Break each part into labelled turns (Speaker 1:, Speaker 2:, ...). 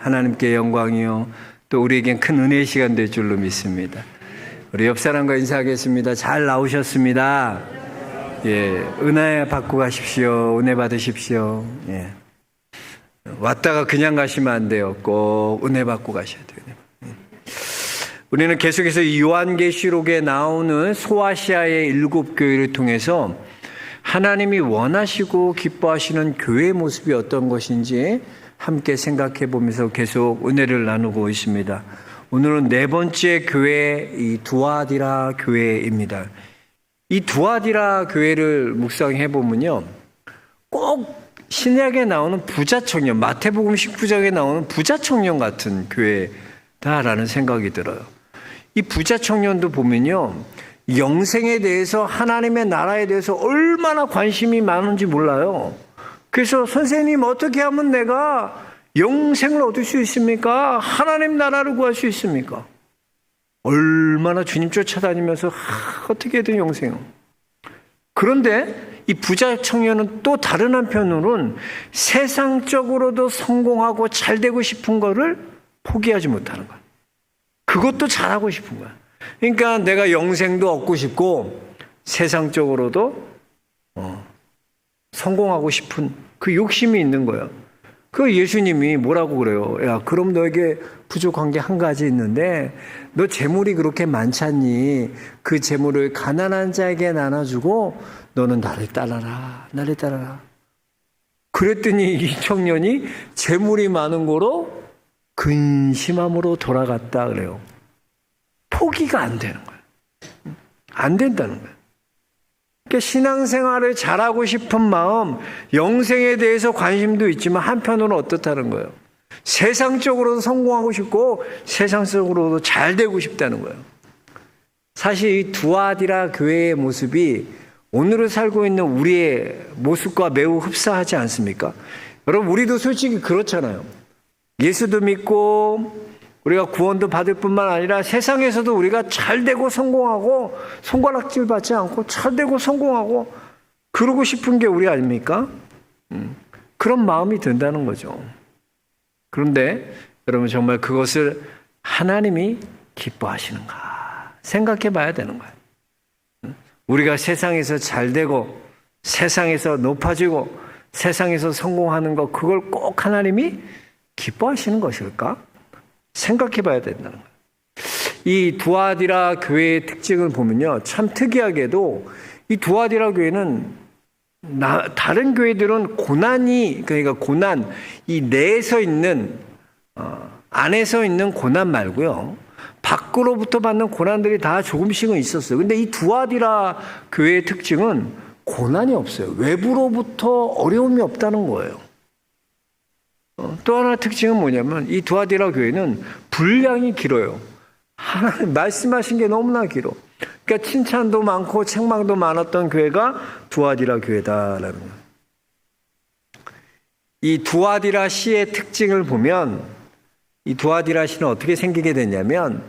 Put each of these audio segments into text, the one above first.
Speaker 1: 하나님께 영광이요 또 우리에겐 큰 은혜의 시간 될 줄로 믿습니다. 우리 옆 사람과 인사하겠습니다. 잘 나오셨습니다. 예, 은혜 받고 가십시오. 은혜 받으십시오. 예. 왔다가 그냥 가시면 안 돼요. 꼭 은혜 받고 가셔야 돼요. 우리는 계속해서 이 요한계시록에 나오는 소아시아의 7교회를 통해서 하나님이 원하시고 기뻐하시는 교회의 모습이 어떤 것인지 함께 생각해 보면서 계속 은혜를 나누고 있습니다. 오늘은 4번째 교회, 이 두아디라 교회입니다. 이 두아디라 교회를 묵상해 보면요, 꼭 신약에 나오는 부자 청년, 마태복음 19장에 나오는 부자 청년 같은 교회다라는 생각이 들어요. 이 부자 청년도 보면요, 영생에 대해서, 하나님의 나라에 대해서 얼마나 관심이 많은지 몰라요. 그래서 선생님, 어떻게 하면 내가 영생을 얻을 수 있습니까? 하나님 나라를 구할 수 있습니까? 얼마나 주님 쫓아다니면서 어떻게든 영생을. 그런데 이 부자 청년은 또 다른 한편으로는 세상적으로도 성공하고 잘 되고 싶은 거를 포기하지 못하는 거야. 그것도 잘하고 싶은 거야. 그러니까 내가 영생도 얻고 싶고 세상적으로도 성공하고 싶은 그 욕심이 있는 거예요. 그 예수님이 뭐라고 그래요? 야, 그럼 너에게 부족한 게 한 가지 있는데 너 재물이 그렇게 많잖니? 그 재물을 가난한 자에게 나눠주고 너는 나를 따라라. 나를 따라라. 그랬더니 이 청년이 재물이 많은 거로 근심함으로 돌아갔다 그래요. 포기가 안 되는 거예요. 안 된다는 거예요. 그러니까 신앙생활을 잘하고 싶은 마음, 영생에 대해서 관심도 있지만 한편으로는 어떻다는 거예요? 세상적으로도 성공하고 싶고 세상적으로도 잘 되고 싶다는 거예요. 사실 이 두아디라 교회의 모습이 오늘을 살고 있는 우리의 모습과 매우 흡사하지 않습니까? 여러분, 우리도 솔직히 그렇잖아요. 예수도 믿고 우리가 구원도 받을 뿐만 아니라 세상에서도 우리가 잘 되고 성공하고 손가락질 받지 않고 잘 되고 성공하고 그러고 싶은 게 우리 아닙니까? 그런 마음이 든다는 거죠. 그런데 여러분, 정말 그것을 하나님이 기뻐하시는가 생각해 봐야 되는 거예요. 우리가 세상에서 잘 되고 세상에서 높아지고 세상에서 성공하는 것, 그걸 꼭 하나님이 기뻐하시는 것일까? 생각해 봐야 된다는 거예요. 이 두아디라 교회의 특징을 보면요, 참 특이하게도 이 두아디라 교회는 다른 교회들은 고난이, 그러니까 고난, 이 내에서 있는 안에서 있는 고난 말고요, 밖으로부터 받는 고난들이 다 조금씩은 있었어요. 근데 이 두아디라 교회의 특징은 고난이 없어요. 외부로부터 어려움이 없다는 거예요. 또 하나 특징은 뭐냐면 이 두아디라 교회는 분량이 길어요. 하나님 말씀하신 게 너무나 길어. 그러니까 칭찬도 많고 책망도 많았던 교회가 두아디라 교회다라는 거예요. 이 두아디라 시의 특징을 보면 이 두아디라 시는 어떻게 생기게 됐냐면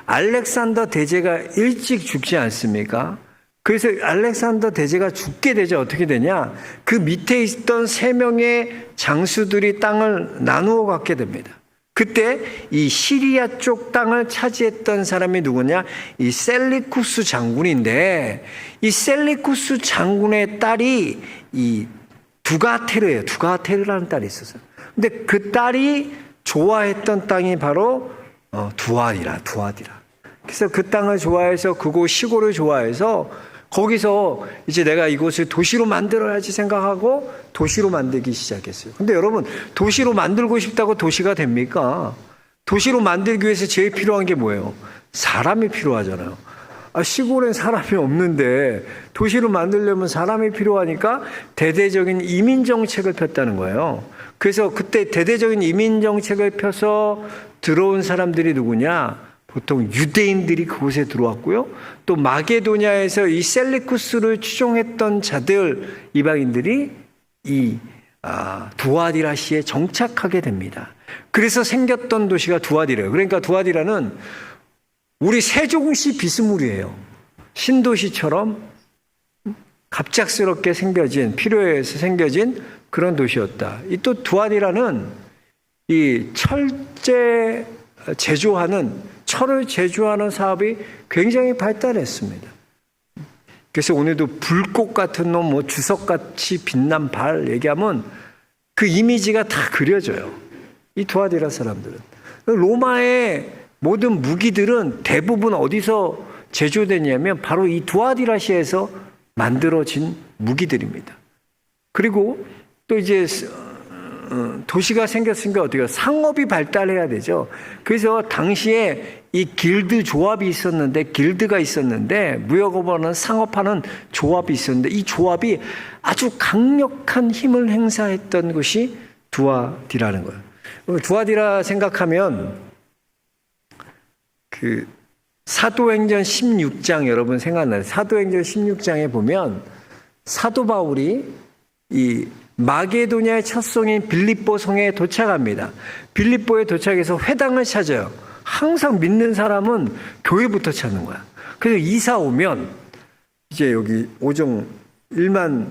Speaker 1: 알렉산더 대제가 일찍 죽지 않습니까? 그래서 알렉산더 대제가 죽게 되죠. 어떻게 되냐? 그 밑에 있던 3명의 장수들이 땅을 나누어 갖게 됩니다. 그때 이 시리아 쪽 땅을 차지했던 사람이 누구냐? 이 셀리쿠스 장군인데, 이 셀리쿠스 장군의 딸이 이 두가테르예요. 두가테르라는 딸이 있었어요. 근데 그 딸이 좋아했던 땅이 바로 두아디라. 그래서 그 땅을 좋아해서, 그곳 시골을 좋아해서 거기서 이제 내가 이곳을 도시로 만들어야지 생각하고 도시로 만들기 시작했어요. 근데 여러분, 도시로 만들고 싶다고 도시가 됩니까? 도시로 만들기 위해서 제일 필요한 게 뭐예요? 사람이 필요하잖아요. 시골엔 사람이 없는데 도시로 만들려면 사람이 필요하니까 대대적인 이민 정책을 폈다는 거예요. 그래서 그때 대대적인 이민 정책을 펴서 들어온 사람들이 누구냐? 보통 유대인들이 그곳에 들어왔고요. 또 마게도냐에서 이 셀리쿠스를 추종했던 자들, 이방인들이 이 두아디라시에 정착하게 됩니다. 그래서 생겼던 도시가 두아디라예요. 그러니까 두아디라는 우리 세종시 비스무리예요. 신도시처럼 갑작스럽게 생겨진, 필요해서 생겨진 그런 도시였다. 이 또 두아디라는 이 철을 제조하는 사업이 굉장히 발달했습니다. 그래서 오늘도 불꽃 같은 놈, 뭐 주석같이 빛난 발 얘기하면 그 이미지가 다 그려져요. 이 두아디라 사람들은. 로마의 모든 무기들은 대부분 어디서 제조되냐면 바로 이 두아디라시에서 만들어진 무기들입니다. 그리고 또 이제 도시가 생겼으니까 어떻게 상업이 발달해야 되죠. 그래서 당시에 이 길드 조합이 있었는데, 길드가 있었는데, 무역업하는 상업하는 조합이 있었는데, 이 조합이 아주 강력한 힘을 행사했던 것이 두아디라는 거예요. 두아디라 생각하면 그 사도행전 16장 여러분 생각나요? 사도행전 16장에 보면 사도 바울이 이 마게도냐의 첫 성인 빌립보 성에 도착합니다. 빌립보에 도착해서 회당을 찾아요. 항상 믿는 사람은 교회부터 찾는 거야. 그래서 이사 오면 이제 여기 오정 1만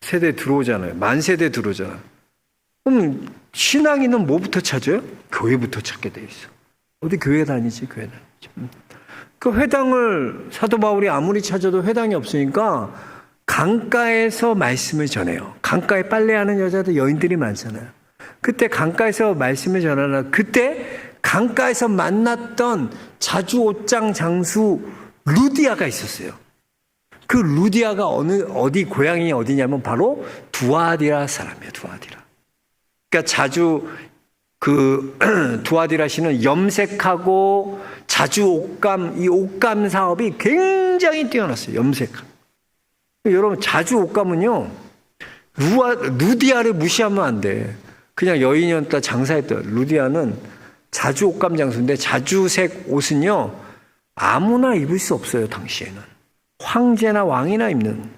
Speaker 1: 세대 들어오잖아요. 만 세대 들어오잖아. 그럼 신앙인은 뭐부터 찾아요? 교회부터 찾게 돼 있어. 어디 교회 다니지? 교회 다니지. 그 회당을 사도 바울이 아무리 찾아도 회당이 없으니까 강가에서 말씀을 전해요. 강가에 빨래하는 여자들, 여인들이 많잖아요. 그때 강가에서 말씀을 전하나 그때 강가에서 만났던 자주 옷장 장수 루디아가 있었어요. 그 루디아가 어디 고향이 어디냐면 바로 두아디라 사람이에요. 두아디라. 그러니까 자주 그 두아디라 씨는 염색하고 자주 옷감, 이 옷감 사업이 굉장히 뛰어났어요. 염색함. 여러분 자주 옷감은요 루디아를 무시하면 안 돼. 그냥 여인이었다 장사했다. 루디아는 자주 옷감 장수인데 자주색 옷은요 아무나 입을 수 없어요. 당시에는 황제나 왕이나 입는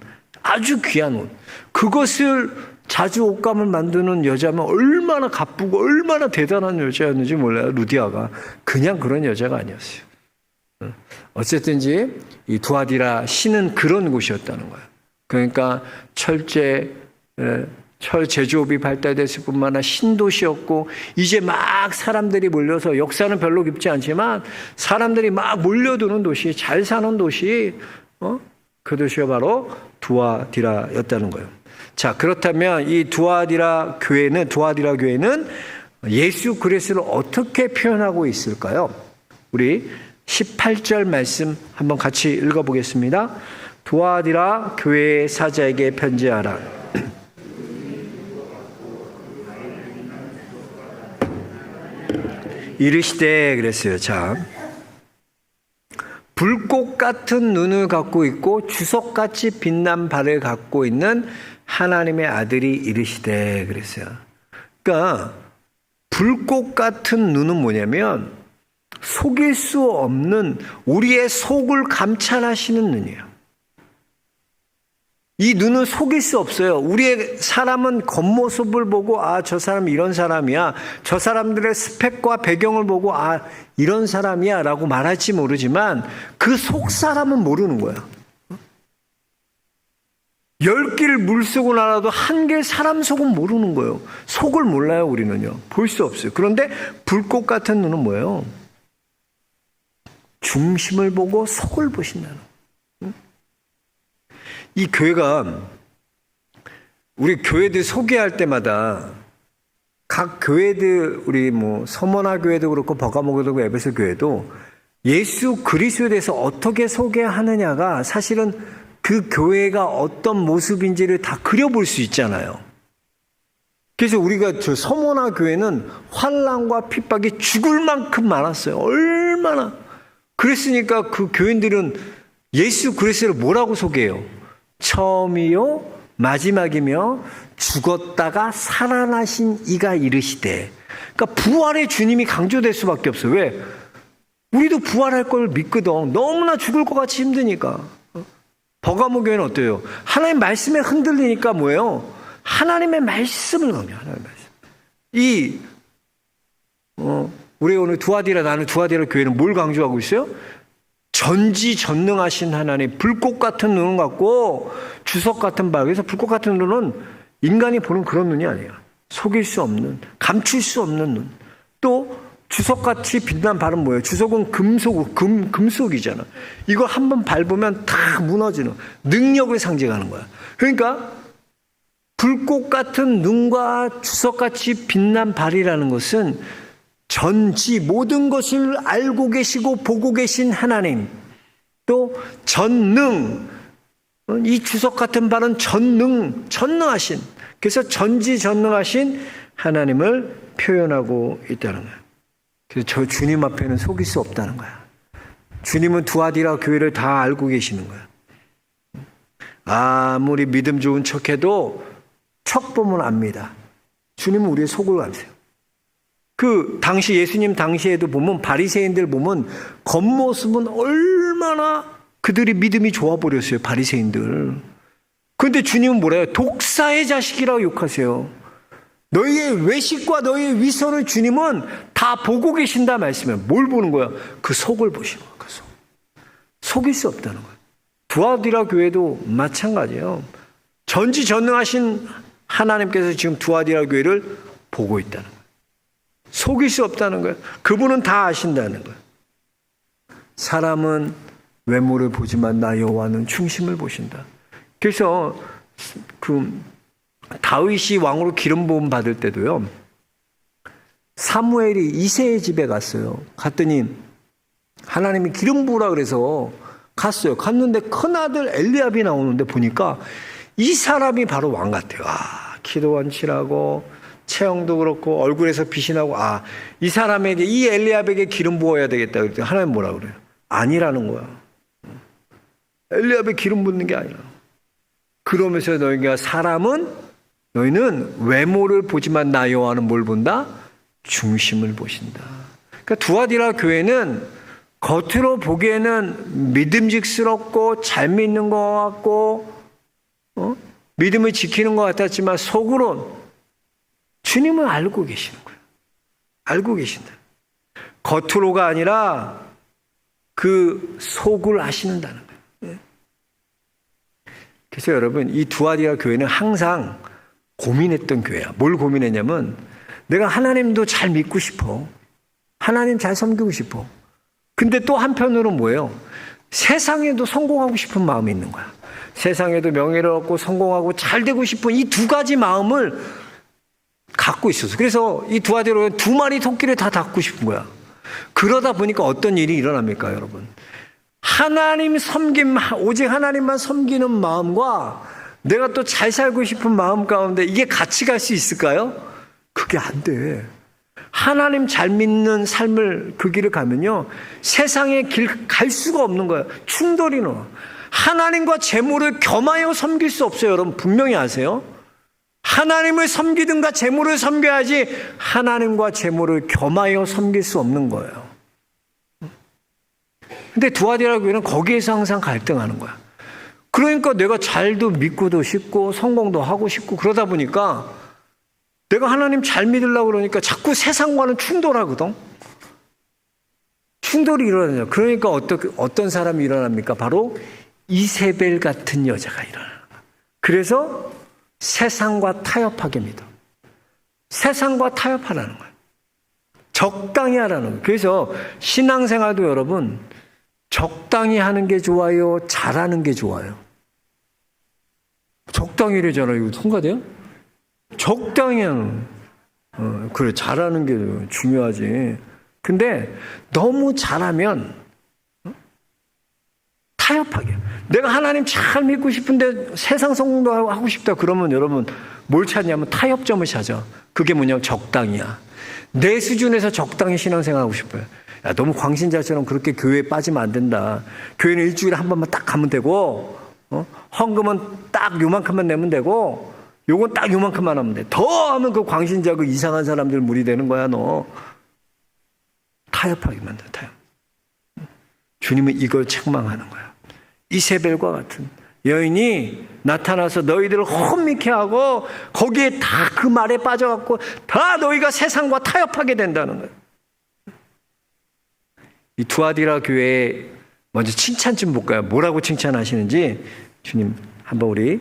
Speaker 1: 아주 귀한 옷. 그것을 자주 옷감을 만드는 여자면 얼마나 가쁘고 얼마나 대단한 여자였는지 몰라요. 루디아가 그냥 그런 여자가 아니었어요. 어쨌든지 이 두아디라 시는 그런 곳이었다는 거예요. 그러니까 철 제조업이 발달됐을 뿐만 아니라 신도시였고 이제 막 사람들이 몰려서 역사는 별로 깊지 않지만 사람들이 막 몰려드는 도시, 잘 사는 도시, 그 도시가 바로 두아디라였다는 거예요. 자, 그렇다면 이 두아디라 교회는 예수 그리스도를 어떻게 표현하고 있을까요? 우리 18절 말씀 한번 같이 읽어보겠습니다. 두아디라 교회의 사자에게 편지하라. 이르시되 그랬어요. 자, 불꽃 같은 눈을 갖고 있고 주석같이 빛난 발을 갖고 있는 하나님의 아들이 이르시되 그랬어요. 그러니까 불꽃 같은 눈은 뭐냐면 속일 수 없는 우리의 속을 감찰하시는 눈이에요. 이 눈은 속일 수 없어요. 우리의 사람은 겉모습을 보고 저 사람이 이런 사람이야. 저 사람들의 스펙과 배경을 보고 이런 사람이야 라고 말할지 모르지만 그 속 사람은 모르는 거야. 10길 물속을 알아도 한 길 사람 속은 모르는 거예요. 속을 몰라요. 우리는요. 볼 수 없어요. 그런데 불꽃 같은 눈은 뭐예요? 중심을 보고 속을 보신다는 거예요. 이 교회가 우리 교회들 소개할 때마다 각 교회들 우리 서머나 교회도 그렇고 버가모 교회도 그렇고 에베소 교회도 예수 그리스도에 대해서 어떻게 소개하느냐가 사실은 그 교회가 어떤 모습인지를 다 그려볼 수 있잖아요. 그래서 우리가 저 서머나 교회는 환난과 핍박이 죽을 만큼 많았어요. 얼마나 그랬으니까 그 교인들은 예수 그리스도를 뭐라고 소개해요? 처음이요 마지막이며 죽었다가 살아나신 이가 이르시되. 그러니까 부활의 주님이 강조될 수밖에 없어요. 왜? 우리도 부활할 걸 믿거든. 너무나 죽을 것 같이 힘드니까. 버가모 교회는 어때요? 하나님 말씀에 흔들리니까 뭐예요? 하나님의 말씀을 강조해요. 하나님의 말씀. 우리 오늘 나는 두아디라 교회는 뭘 강조하고 있어요? 전지전능하신 하나님, 불꽃 같은 눈을 갖고 주석 같은 발. 그래서 불꽃 같은 눈은 인간이 보는 그런 눈이 아니에요. 속일 수 없는, 감출 수 없는 눈. 또 주석같이 빛난 발은 뭐예요? 주석은 금속이잖아. 이거 한번 밟으면 다 무너지는 능력을 상징하는 거야. 그러니까 불꽃 같은 눈과 주석같이 빛난 발이라는 것은 전지 모든 것을 알고 계시고 보고 계신 하나님, 또 전능, 이 주석 같은 발은 전능하신, 그래서 전지전능하신 하나님을 표현하고 있다는 거예요. 그래서 저 주님 앞에는 속일 수 없다는 거야. 주님은 두아디라 교회를 다 알고 계시는 거야. 아무리 믿음 좋은 척해도 척 보면 압니다. 주님은 우리의 속을 아세요. 그 당시 예수님 당시에도 보면 바리새인들 보면 겉모습은 얼마나 그들이 믿음이 좋아 버렸어요. 바리새인들. 그런데 주님은 뭐래요? 독사의 자식이라고 욕하세요. 너희의 외식과 너희의 위선을 주님은 다 보고 계신다 말씀이에요. 뭘 보는 거야? 그 속을 보시는 거야. 그 속. 속일 수 없다는 거예요. 두아디라 교회도 마찬가지예요. 전지전능하신 하나님께서 지금 두아디라 교회를 보고 있다는 거예요. 속일 수 없다는 거예요. 그분은 다 아신다는 거예요. 사람은 외모를 보지만 나 여호와는 중심을 보신다. 그래서 다윗이 왕으로 기름 부음 받을 때도요. 사무엘이 이새의 집에 갔어요. 갔더니 하나님이 기름 부으라 그래서 갔어요. 갔는데 큰아들 엘리압이 나오는데 보니까 이 사람이 바로 왕 같아요. 키도 원칠하고 체형도 그렇고 얼굴에서 빛이 나고 이 사람에게, 이 엘리압에게 기름 부어야 되겠다 그랬더니 하나님 뭐라 그래요? 아니라는 거야. 엘리압에 기름 붓는 게 아니라. 그러면서 너희는 외모를 보지만 나 여호와는 뭘 본다? 중심을 보신다. 그러니까 두아디라 교회는 겉으로 보기에는 믿음직스럽고 잘 믿는 것 같고 믿음을 지키는 것 같았지만 속으론 주님을 알고 계시는 거예요. 알고 계신다. 겉으로가 아니라 그 속을 아시는다는 거예요. 그래서 여러분, 이 두아디라 교회는 항상 고민했던 교회야. 뭘 고민했냐면 내가 하나님도 잘 믿고 싶어. 하나님 잘 섬기고 싶어. 근데 또 한편으로 뭐예요? 세상에도 성공하고 싶은 마음이 있는 거야. 세상에도 명예를 얻고 성공하고 잘 되고 싶은 이 두 가지 마음을 갖고 있었어. 그래서 이 두아디라 두 마리 토끼를 다 닦고 싶은 거야. 그러다 보니까 어떤 일이 일어납니까, 여러분? 하나님 섬김, 오직 하나님만 섬기는 마음과 내가 또 잘 살고 싶은 마음 가운데 이게 같이 갈 수 있을까요? 그게 안 돼. 하나님 잘 믿는 삶을 그 길을 가면요, 세상의 길 갈 수가 없는 거예요. 충돌이 나와. 하나님과 재물을 겸하여 섬길 수 없어요. 여러분 분명히 아세요? 하나님을 섬기든가 재물을 섬겨야지 하나님과 재물을 겸하여 섬길 수 없는 거예요. 근데 두아디라 교회는 거기에서 항상 갈등하는 거야. 그러니까 내가 잘도 믿고도 싶고 성공도 하고 싶고 그러다 보니까 내가 하나님 잘 믿으려고 그러니까 자꾸 세상과는 충돌하거든. 충돌이 일어나요. 그러니까 어떤 사람이 일어납니까? 바로 이세벨 같은 여자가 일어나는 거야. 그래서 세상과 타협하게 믿어. 세상과 타협하라는 거야. 적당히 하라는 거야. 그래서 신앙생활도 여러분 적당히 하는 게 좋아요? 잘하는 게 좋아요? 적당히래잖아요. 이거 통과돼요? 적당히 하는 그래, 잘하는 게 중요하지. 근데 너무 잘하면 타협하게. 내가 하나님 잘 믿고 싶은데 세상 성공도 하고 싶다 그러면 여러분 뭘 찾냐면 타협점을 찾아. 그게 뭐냐면 적당이야. 내 수준에서 적당히 신앙생활하고 싶어요. 야, 너무 광신자처럼 그렇게 교회에 빠지면 안 된다. 교회는 일주일에 한 번만 딱 가면 되고 헌금은 딱 요만큼만 내면 되고 요건 딱 요만큼만 하면 돼. 더 하면 그 광신자 그 이상한 사람들 무리 되는 거야. 너 타협하게 만들어. 타협. 주님은 이걸 책망하는 거야. 이세벨과 같은 여인이 나타나서 너희들을 혼미케 하고 거기에 다 그 말에 빠져갖고 다 너희가 세상과 타협하게 된다는 거예요. 이 두아디라 교회 먼저 칭찬 좀 볼까요? 뭐라고 칭찬하시는지 주님 한번 우리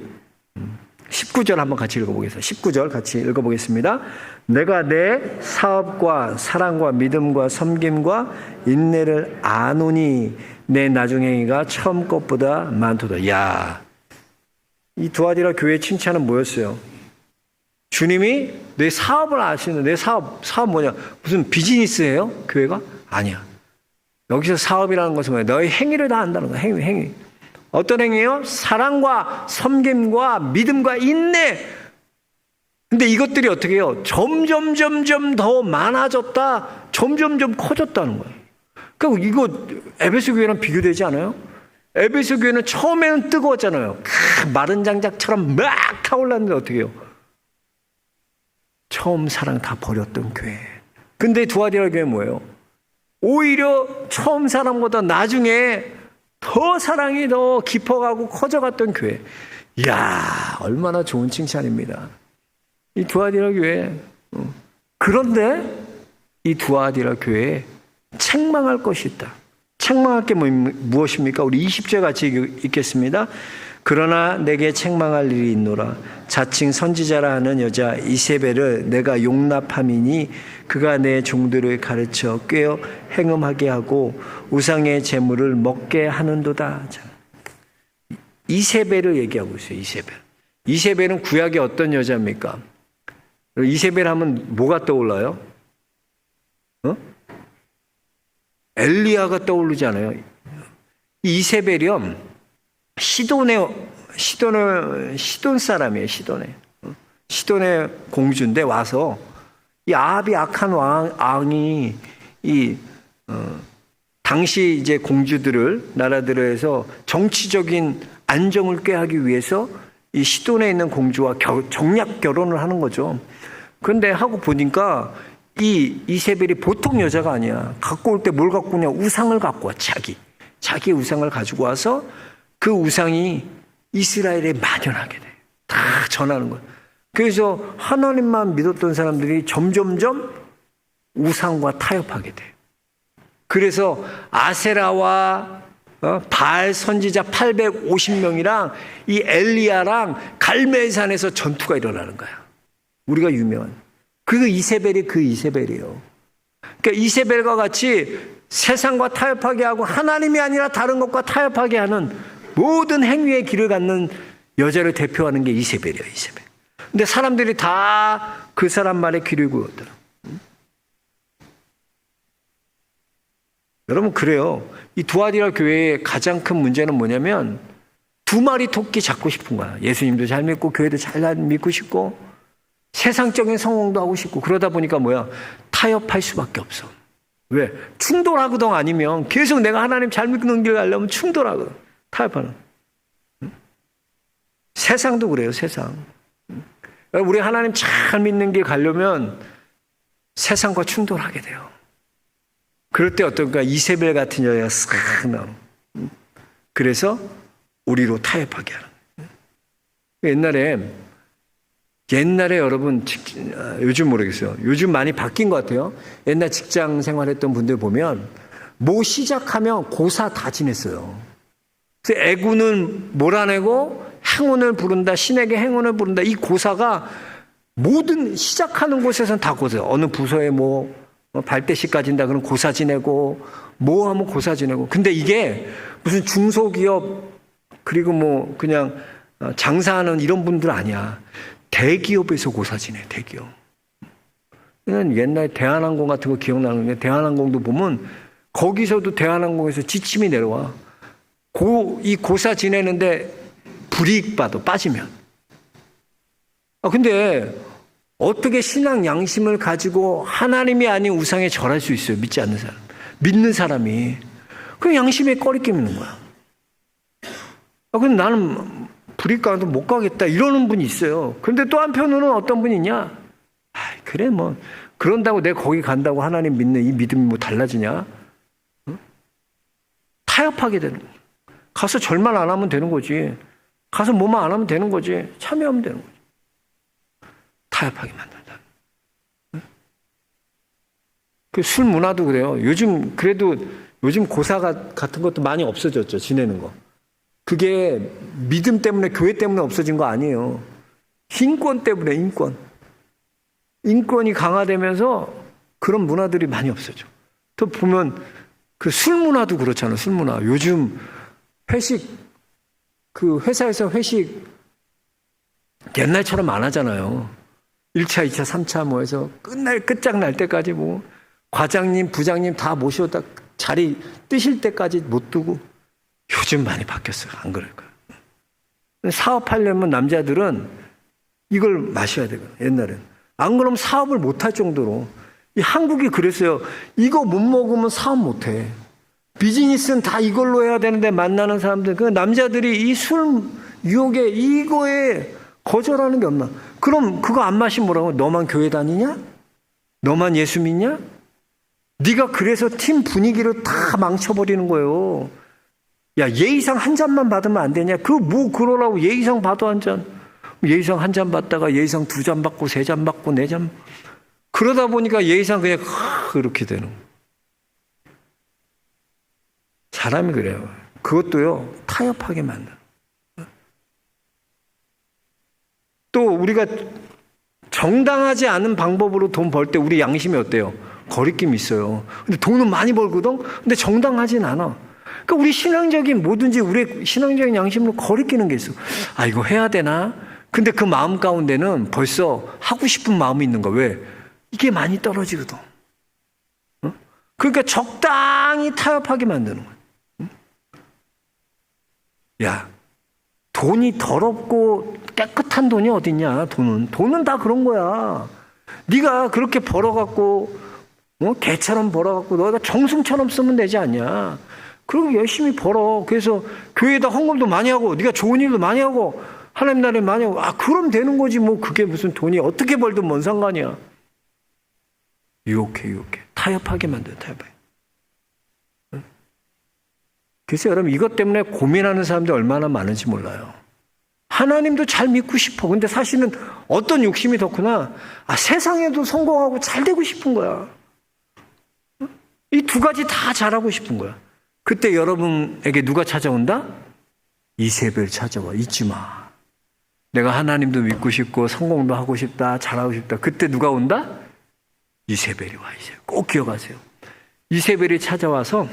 Speaker 1: 19절 한번 같이 읽어보겠습니다. 19절 같이 읽어보겠습니다. 내가 내 사업과 사랑과 믿음과 섬김과 인내를 아노니 내 나중행위가 처음 것보다 많도다. 야, 이 두아디라 교회의 칭찬은 뭐였어요? 주님이 내 사업을 아시는, 내 사업 뭐냐? 무슨 비즈니스예요? 교회가? 아니야. 여기서 사업이라는 것은 뭐예요? 너의 행위를 다 한다는 거야. 행위. 어떤 행위예요? 사랑과 섬김과 믿음과 인내. 근데 이것들이 어떻게 해요? 점점 더 많아졌다. 점점 커졌다는 거예요. 그러니까 이거 에베소 교회랑 비교되지 않아요? 에베소 교회는 처음에는 뜨거웠잖아요. 마른 장작처럼 막 타올랐는데 어떻게 해요? 처음 사랑 다 버렸던 교회. 근데 두아디라 교회 뭐예요? 오히려 처음 사랑보다 나중에 더 사랑이 더 깊어가고 커져갔던 교회. 이야, 얼마나 좋은 칭찬입니다. 이 두아디라 교회. 그런데 이 두아디라 교회에 책망할 것이 있다. 책망할 게 무엇입니까? 우리 20절 같이 읽겠습니다. 그러나 내게 책망할 일이 있노라. 자칭 선지자라 하는 여자 이세벨을 내가 용납함이니 그가 내 종들을 가르쳐 꾀어 행음하게 하고 우상의 재물을 먹게 하는도다. 이세벨을 얘기하고 있어요. 이세벨은 구약의 어떤 여자입니까? 이세벨 하면 뭐가 떠올라요? 엘리야가 떠오르잖아요. 이세벨이요, 시돈 사람이에요. 시돈의 공주인데 와서 이 아합이 악한 왕이 당시 이제 공주들을 나라들에서 정치적인 안정을 꾀하기 위해서 이 시돈에 있는 공주와 정략 결혼을 하는 거죠. 그런데 하고 보니까 이 이세벨이 보통 여자가 아니야. 갖고 올 때 뭘 갖고 오냐? 우상을 갖고 와. 자기 우상을 가지고 와서 그 우상이 이스라엘에 만연하게 돼. 다 전하는 거야. 그래서 하나님만 믿었던 사람들이 점점점 우상과 타협하게 돼. 그래서 아세라와 바알 선지자 850명이랑 이 엘리야랑 갈멜산에서 전투가 일어나는 거야. 우리가 유명한. 그 이세벨이에요. 그러니까 이세벨과 같이 세상과 타협하게 하고 하나님이 아니라 다른 것과 타협하게 하는 모든 행위의 길을 갖는 여자를 대표하는 게 이세벨이에요. 이세벨. 근데 사람들이 다 그 사람 말에 귀를 기울였더라. 여러분, 그래요. 이 두아디라 교회의 가장 큰 문제는 뭐냐면 두 마리 토끼 잡고 싶은 거야. 예수님도 잘 믿고 교회도 잘 믿고 싶고 세상적인 성공도 하고 싶고 그러다 보니까 뭐야? 타협할 수밖에 없어. 왜? 충돌하거든. 아니면 계속 내가 하나님 잘 믿는 길 가려면 충돌하거든. 타협하는. 세상도 그래요. 세상. 우리 하나님 잘 믿는 길 가려면 세상과 충돌하게 돼요. 그럴 때 어떤가? 이세벨 같은 여자가 싹 나와. 그래서 우리로 타협하게 하는. 옛날에 여러분, 요즘 모르겠어요. 요즘 많이 바뀐 것 같아요. 옛날 직장 생활했던 분들 보면 뭐 시작하면 고사 다 지냈어요. 그래서 애구는 몰아내고 행운을 부른다, 신에게 행운을 부른다. 이 고사가 모든 시작하는 곳에서는 다 고사예요. 어느 부서에 발대식 가진다 그러면 고사 지내고 뭐 하면 고사 지내고. 근데 이게 무슨 중소기업 그리고 그냥 장사하는 이런 분들 아니야. 대기업에서 고사 지내. 대기업. 옛날에 대한항공 같은 거 기억나는 게, 대한항공도 보면 거기서도 대한항공에서 지침이 내려와. 이 고사 지내는데 불이익 받아, 빠지면. 근데 어떻게 신앙 양심을 가지고 하나님이 아닌 우상에 절할 수 있어요? 믿지 않는 사람. 믿는 사람이. 그 양심에 꺼리낌 있는 거야. 근데 나는 불이익 가도 못 가겠다 이러는 분이 있어요. 그런데 또 한편으로는 어떤 분이 있냐? 그래 그런다고 내가 거기 간다고 하나님 믿는 이 믿음이 달라지냐? 타협하게 되는 거야. 가서 절만 안 하면 되는 거지. 가서 뭐만 안 하면 되는 거지. 참여하면 되는 거지. 타협하게 만든다. 그 술 문화도 그래요. 요즘 고사 같은 것도 많이 없어졌죠. 지내는 거. 그게 믿음 때문에, 교회 때문에 없어진 거 아니에요. 인권 때문에 인권이 강화되면서 그런 문화들이 많이 없어져. 또 보면 그 술 문화도 그렇잖아. 술 문화. 요즘 회식, 그 회사에서 회식 옛날처럼 안 하잖아요. 1차, 2차, 3차 뭐 해서 끝장날 때까지 뭐 과장님, 부장님 다 모셔다 자리 뜨실 때까지 못 두고. 요즘 많이 바뀌었어요. 안 그럴 거예요. 사업하려면 남자들은 이걸 마셔야 되거든요. 옛날엔. 안 그러면 사업을 못 할 정도로. 이 한국이 그랬어요. 이거 못 먹으면 사업 못 해. 비즈니스는 다 이걸로 해야 되는데 만나는 사람들, 그 남자들이 이 술 유혹에 이거에 거절하는 게 없나? 그럼 그거 안 마시면 뭐라고? 너만 교회 다니냐? 너만 예수 믿냐? 네가 그래서 팀 분위기를 다 망쳐버리는 거예요. 야, 예의상 한 잔만 받으면 안 되냐? 그 뭐 그러라고 예의상 받아 한 잔. 예의상 한 잔 받다가 예의상 2잔 받고 3잔 받고 4잔. 그러다 보니까 예의상 그냥 그렇게 되는 거예요. 사람이 그래요. 그것도요, 타협하게 만들어요. 또 우리가 정당하지 않은 방법으로 돈 벌 때 우리 양심이 어때요? 거리낌이 있어요. 근데 돈은 많이 벌거든? 근데 정당하진 않아. 그러니까 우리 신앙적인 뭐든지 우리 신앙적인 양심으로 거리끼는 게 있어. 아, 이거 해야 되나? 근데 그 마음 가운데는 벌써 하고 싶은 마음이 있는 거야. 왜? 이게 많이 떨어지거든. 어? 그러니까 적당히 타협하게 만드는 거야. 야, 돈이 더럽고 깨끗한 돈이 어딨냐? 돈은 다 그런 거야. 네가 그렇게 벌어갖고 개처럼 벌어갖고 너가 정승처럼 쓰면 되지 않냐? 그리고 열심히 벌어. 그래서 교회에다 헌금도 많이 하고 네가 좋은 일도 많이 하고 하나님 나라에 많이 하고, 아, 그럼 되는 거지. 뭐 그게 무슨 돈이 어떻게 벌든 뭔 상관이야. 유혹해. 타협하게 만들어. 타협하게. 그래서 여러분, 이것 때문에 고민하는 사람들이 얼마나 많은지 몰라요. 하나님도 잘 믿고 싶어. 근데 사실은 어떤 욕심이 더 크나? 아, 세상에도 성공하고 잘 되고 싶은 거야. 이 두 가지 다 잘하고 싶은 거야. 그때 여러분에게 누가 찾아온다? 이세벨 찾아와. 잊지 마. 내가 하나님도 믿고 싶고 성공도 하고 싶다. 잘하고 싶다. 그때 누가 온다? 이세벨이 와. 꼭 기억하세요. 이세벨이 찾아와서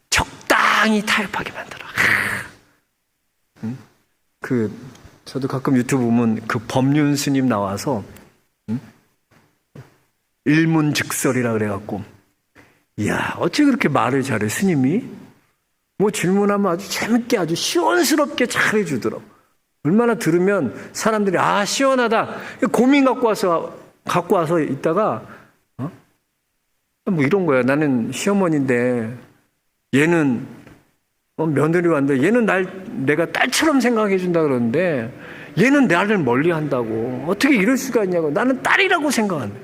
Speaker 1: 적당히 타협하게 만들어. 저도 가끔 유튜브 보면 그 법륜 스님 나와서 일문즉설이라 그래갖고, 이야, 어찌 그렇게 말을 잘해, 스님이? 뭐 질문하면 아주 재밌게 아주 시원스럽게 잘해주더라고. 얼마나 들으면 사람들이, 아, 시원하다. 고민 갖고 와서 있다가, 뭐 이런 거야. 나는 시어머니인데, 얘는 며느리 왔는데, 얘는 내가 딸처럼 생각해준다 그러는데, 얘는 나를 멀리 한다고. 어떻게 이럴 수가 있냐고. 나는 딸이라고 생각한다.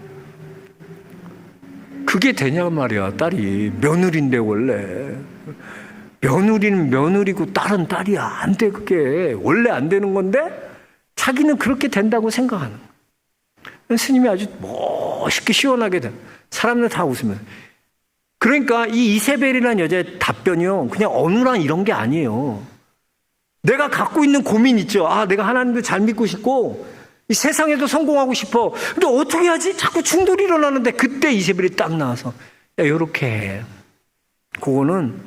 Speaker 1: 그게 되냐 말이야. 딸이 며느리인데 원래 며느리는 며느리고 딸은 딸이야. 안 돼. 그게 원래 안 되는 건데 자기는 그렇게 된다고 생각하는 거야. 스님이 아주 멋있게 시원하게 돼. 사람들 다 웃으면. 그러니까 이 이세벨이라는 여자의 답변이요, 그냥 어눌한 이런 게 아니에요. 내가 갖고 있는 고민 있죠. 아, 내가 하나님도 잘 믿고 싶고 이 세상에도 성공하고 싶어. 근데 어떻게 하지? 자꾸 충돌이 일어나는데 그때 이세벨이 딱 나와서, 야, 요렇게 해. 그거는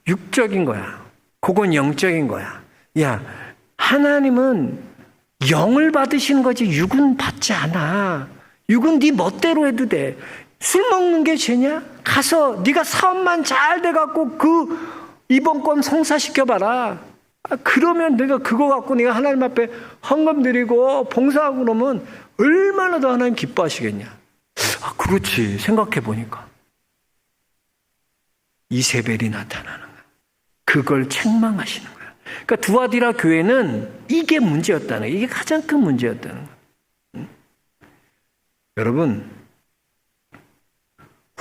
Speaker 1: 육적인 거야. 그건 영적인 거야. 야, 하나님은 영을 받으시는 거지 육은 받지 않아. 육은 네 멋대로 해도 돼. 술 먹는 게 죄냐? 가서 네가 사업만 잘 돼갖고 이번 건 성사시켜봐라. 아, 그러면 내가 그거 갖고 내가 하나님 앞에 헌금 드리고 봉사하고 그러면 얼마나 더 하나님 기뻐하시겠냐. 아, 그렇지. 생각해보니까 이세벨이 나타나는 거야. 그걸 책망하시는 거야. 그러니까 두아디라 교회는 이게 문제였다는 거야. 이게 가장 큰 문제였다는 거야. 응? 여러분,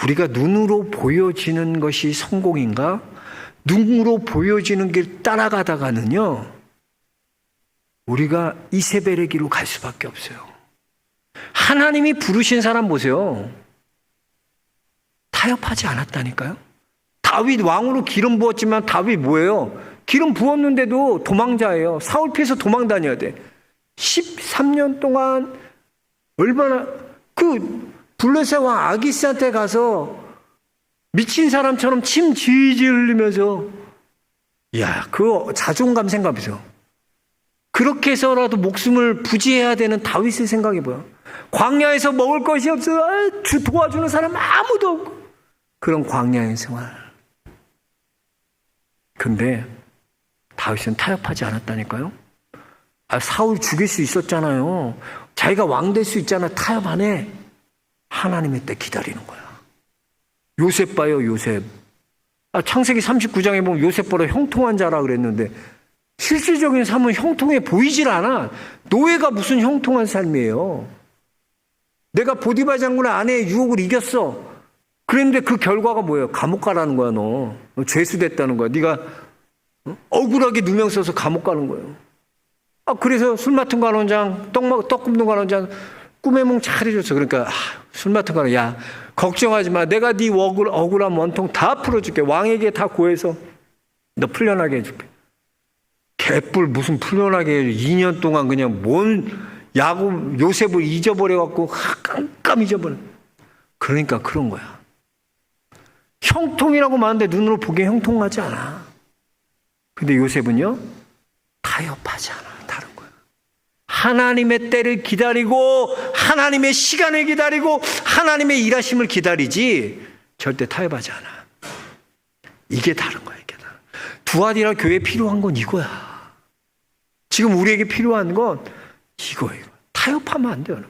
Speaker 1: 우리가 눈으로 보여지는 것이 성공인가? 눈으로 보여지는 길 따라가다가는요, 우리가 이세벨의 길로 갈 수밖에 없어요. 하나님이 부르신 사람 보세요. 타협하지 않았다니까요. 다윗 왕으로 기름 부었지만 다윗 뭐예요? 기름 부었는데도 도망자예요. 사울 피해서 도망 다녀야 돼. 13년 동안 얼마나 그 블레셋 왕 아기스한테 가서 미친 사람처럼 침 지지 흘리면서 그 자존감 생각해보세요. 그렇게 해서라도 목숨을 부지해야 되는 다윗의 생각이 뭐야? 광야에서 먹을 것이 없어. 도와주는 사람 아무도 없고. 그런 광야의 생활. 근데 다윗은 타협하지 않았다니까요. 사울 죽일 수 있었잖아요. 자기가 왕 될 수 있잖아. 타협 안 해. 하나님의 때 기다리는 거야. 요셉 봐요, 요셉. 창세기 39장에 보면 요셉 보라 형통한 자라 그랬는데 실질적인 삶은 형통해 보이질 않아. 노예가 무슨 형통한 삶이에요. 내가 보디바 장군의 아내의 유혹을 이겼어. 그런데 그 결과가 뭐예요? 감옥 가라는 거야. 너 죄수됐다는 거야. 네가 억울하게 누명 써서 감옥 가는 거예요. 그래서 술 맡은 관원장, 떡 굽는 관원장 꿈의 몽 잘 해줬어. 그러니까 술 맡은 관원장, 걱정하지 마. 내가 네 억울한 원통 다 풀어줄게. 왕에게 다 고해서 너 풀려나게 해줄게. 개뿔 무슨 풀려나게 해. 2년 동안 그냥 뭔 야곱 요셉을 잊어버려갖고 깜깜 잊어버려. 그러니까 그런 거야. 형통이라고 많은데 눈으로 보기에 형통하지 않아. 근데 요셉은요 타협하지 않아. 다른 거야. 하나님의 때를 기다리고 하나님의 시간을 기다리고 하나님의 일하심을 기다리지 절대 타협하지 않아. 이게 다른 거야. 이게 다른. 두아디라 교회에 필요한 건 이거야. 지금 우리에게 필요한 건 이거예요. 타협하면 안 돼요.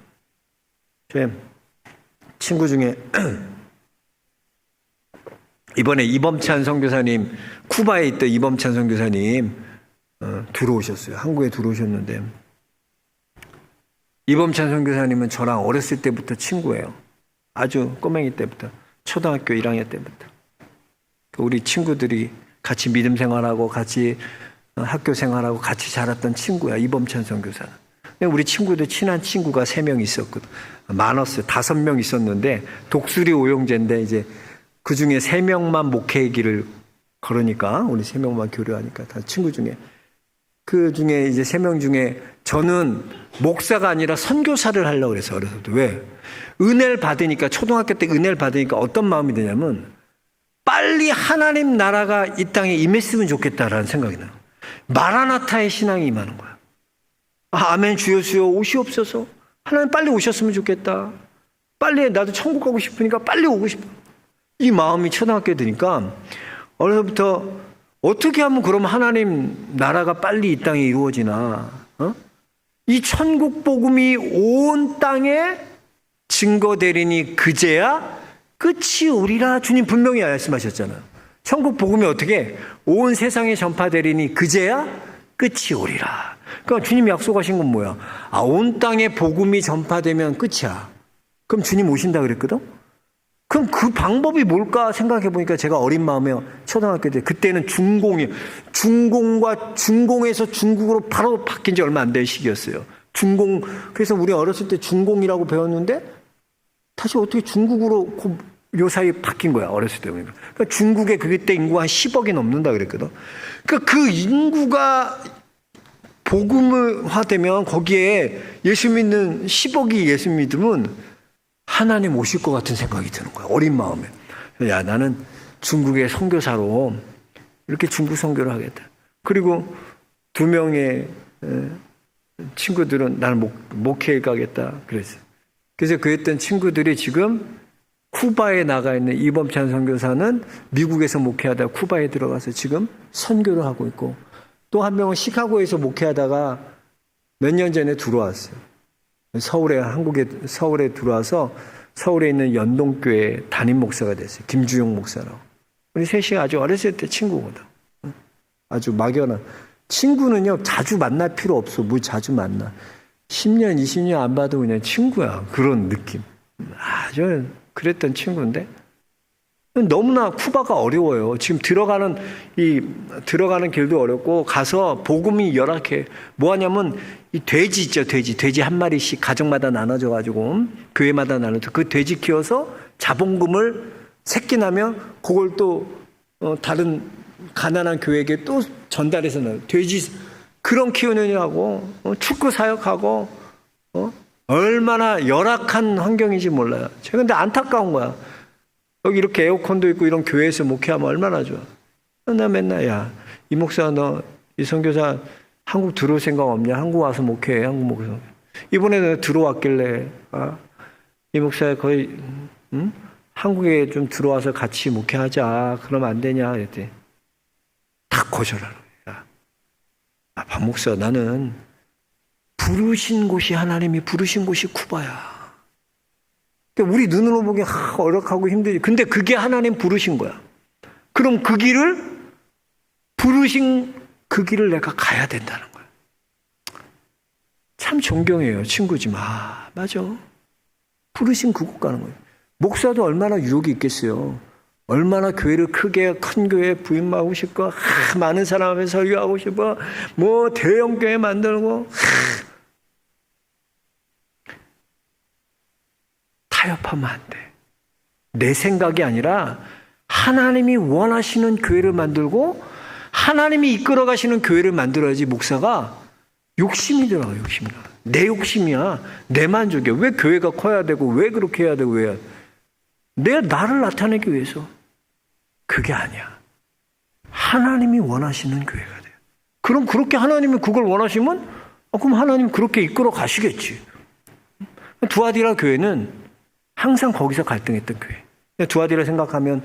Speaker 1: 제 친구 중에 이번에 이범찬 선교사님, 쿠바에 있던 이범찬 선교사님 들어오셨어요. 한국에 들어오셨는데 이범찬 선교사님은 저랑 어렸을 때부터 친구예요. 아주 꼬맹이 때부터, 초등학교 1학년 때부터. 우리 친구들이 같이 믿음 생활하고 같이 학교 생활하고 같이 자랐던 친구야, 이범찬 선교사는. 우리 친구들 친한 친구가 3명 있었거든. 많았어요. 5명 있었는데 독수리 오용제인데 이제 그 중에 3명만 목회의 길을 걸으니까 우리 3명만 교류하니까 다 친구 중에 그 중에 이제 3명 중에 저는 목사가 아니라 선교사를 하려고 그랬어. 어렸을 때. 왜? 은혜를 받으니까 초등학교 때 은혜를 받으니까 어떤 마음이 드냐면 빨리 하나님 나라가 이 땅에 임했으면 좋겠다라는 생각이 나요. 마라나타의 신앙이 임하는 거야. 아멘 주여 주여 오시옵소서. 하나님 빨리 오셨으면 좋겠다. 빨리 나도 천국 가고 싶으니까 빨리 오고 싶어. 이 마음이 초등학교 되니까 어려서부터 어떻게 하면 그럼 하나님 나라가 빨리 이 땅에 이루어지나. 이 천국 복음이 온 땅에 증거되리니 그제야 끝이 오리라. 주님 분명히 말씀하셨잖아요. 천국 복음이 어떻게 온 세상에 전파되리니 그제야 끝이 오리라. 그러니까 주님이 약속하신 건 뭐야? 온 땅에 복음이 전파되면 끝이야. 그럼 주님 오신다 그랬거든? 그럼 그 방법이 뭘까 생각해 보니까 제가 어린 마음에 초등학교 때 그때는 중공과 중공에서 중국으로 바로 바뀐 지 얼마 안 된 시기였어요. 중공. 그래서 우리 어렸을 때 중공이라고 배웠는데 다시 어떻게 중국으로 요사이 바뀐 거야. 어렸을 때 보니까. 그러니까 중국에 그때 인구가 한 10억이 넘는다 그랬거든. 그러니까 그 인구가 복음화되면 거기에 예수 믿는 10억이 예수 믿으면 하나님 오실 것 같은 생각이 드는 거야. 어린 마음에. 야, 나는 중국의 선교사로 이렇게 중국 선교를 하겠다. 그리고 2명의 친구들은 나는 목회에 가겠다. 그랬어요. 그래서 그랬던 친구들이 지금 쿠바에 나가 있는 이범찬 선교사는 미국에서 목회하다가 쿠바에 들어가서 지금 선교를 하고 있고 또 한 명은 시카고에서 목회하다가 몇 년 전에 들어왔어요. 서울에 들어와서 서울에 있는 연동교회 담임 목사가 됐어요. 김주용 목사라고. 우리 셋이 아주 어렸을 때 친구거든. 아주 막연한. 친구는요, 자주 만날 필요 없어. 뭐 자주 만나. 10년, 20년 안 봐도 그냥 친구야. 그런 느낌. 아주 그랬던 친구인데. 너무나 쿠바가 어려워요. 지금 들어가는 길도 어렵고 가서 복음이 열악해. 뭐 하냐면 이 돼지 있죠, 돼지 한 마리씩 가정마다 나눠져 가지고 교회마다 나눠서 그 돼지 키워서 자본금을 새끼 나면 그걸 또 다른 가난한 교회에게 또 전달해서 나눠. 돼지 그런 키우느냐고 축구 사역하고 얼마나 열악한 환경인지 몰라요. 제가 근데 안타까운 거야. 여기 이렇게 에어컨도 있고 이런 교회에서 목회하면 얼마나 좋아. 나 맨날 야, 이 목사 너 이 선교사 한국 들어올 생각 없냐? 한국 와서 목회해. 한국 목사. 이번에 들어왔길래 이 목사 거의 한국에 좀 들어와서 같이 목회하자. 그러면 안 되냐? 그랬더니 다 거절하는 거야. 박 목사 나는 부르신 곳이 하나님이 부르신 곳이 쿠바야. 우리 눈으로 보기엔 어렵고 힘들지. 근데 그게 하나님 부르신 거야. 그럼 그 길을 부르신 그 길을 내가 가야 된다는 거야. 참 존경해요. 친구지만 맞아. 부르신 그곳 가는 거예요. 목사도 얼마나 유혹이 있겠어요. 얼마나 교회를 크게 큰 교회 부임하고 싶고 많은 사람 앞에 설교하고 싶어 뭐 대형 교회 만들고 타협하면 안 돼. 내 생각이 아니라 하나님이 원하시는 교회를 만들고 하나님이 이끌어 가시는 교회를 만들어야지 목사가 욕심이 들어요. 욕심이 들어. 내 욕심이야. 내 만족이야. 왜 교회가 커야 되고 왜 그렇게 해야 되고 왜 내 나를 나타내기 위해서. 그게 아니야. 하나님이 원하시는 교회가 돼요. 그럼 그렇게 하나님이 그걸 원하시면 그럼 하나님 그렇게 이끌어 가시겠지. 두아디라 교회는 항상 거기서 갈등했던 교회. 두아디라 생각하면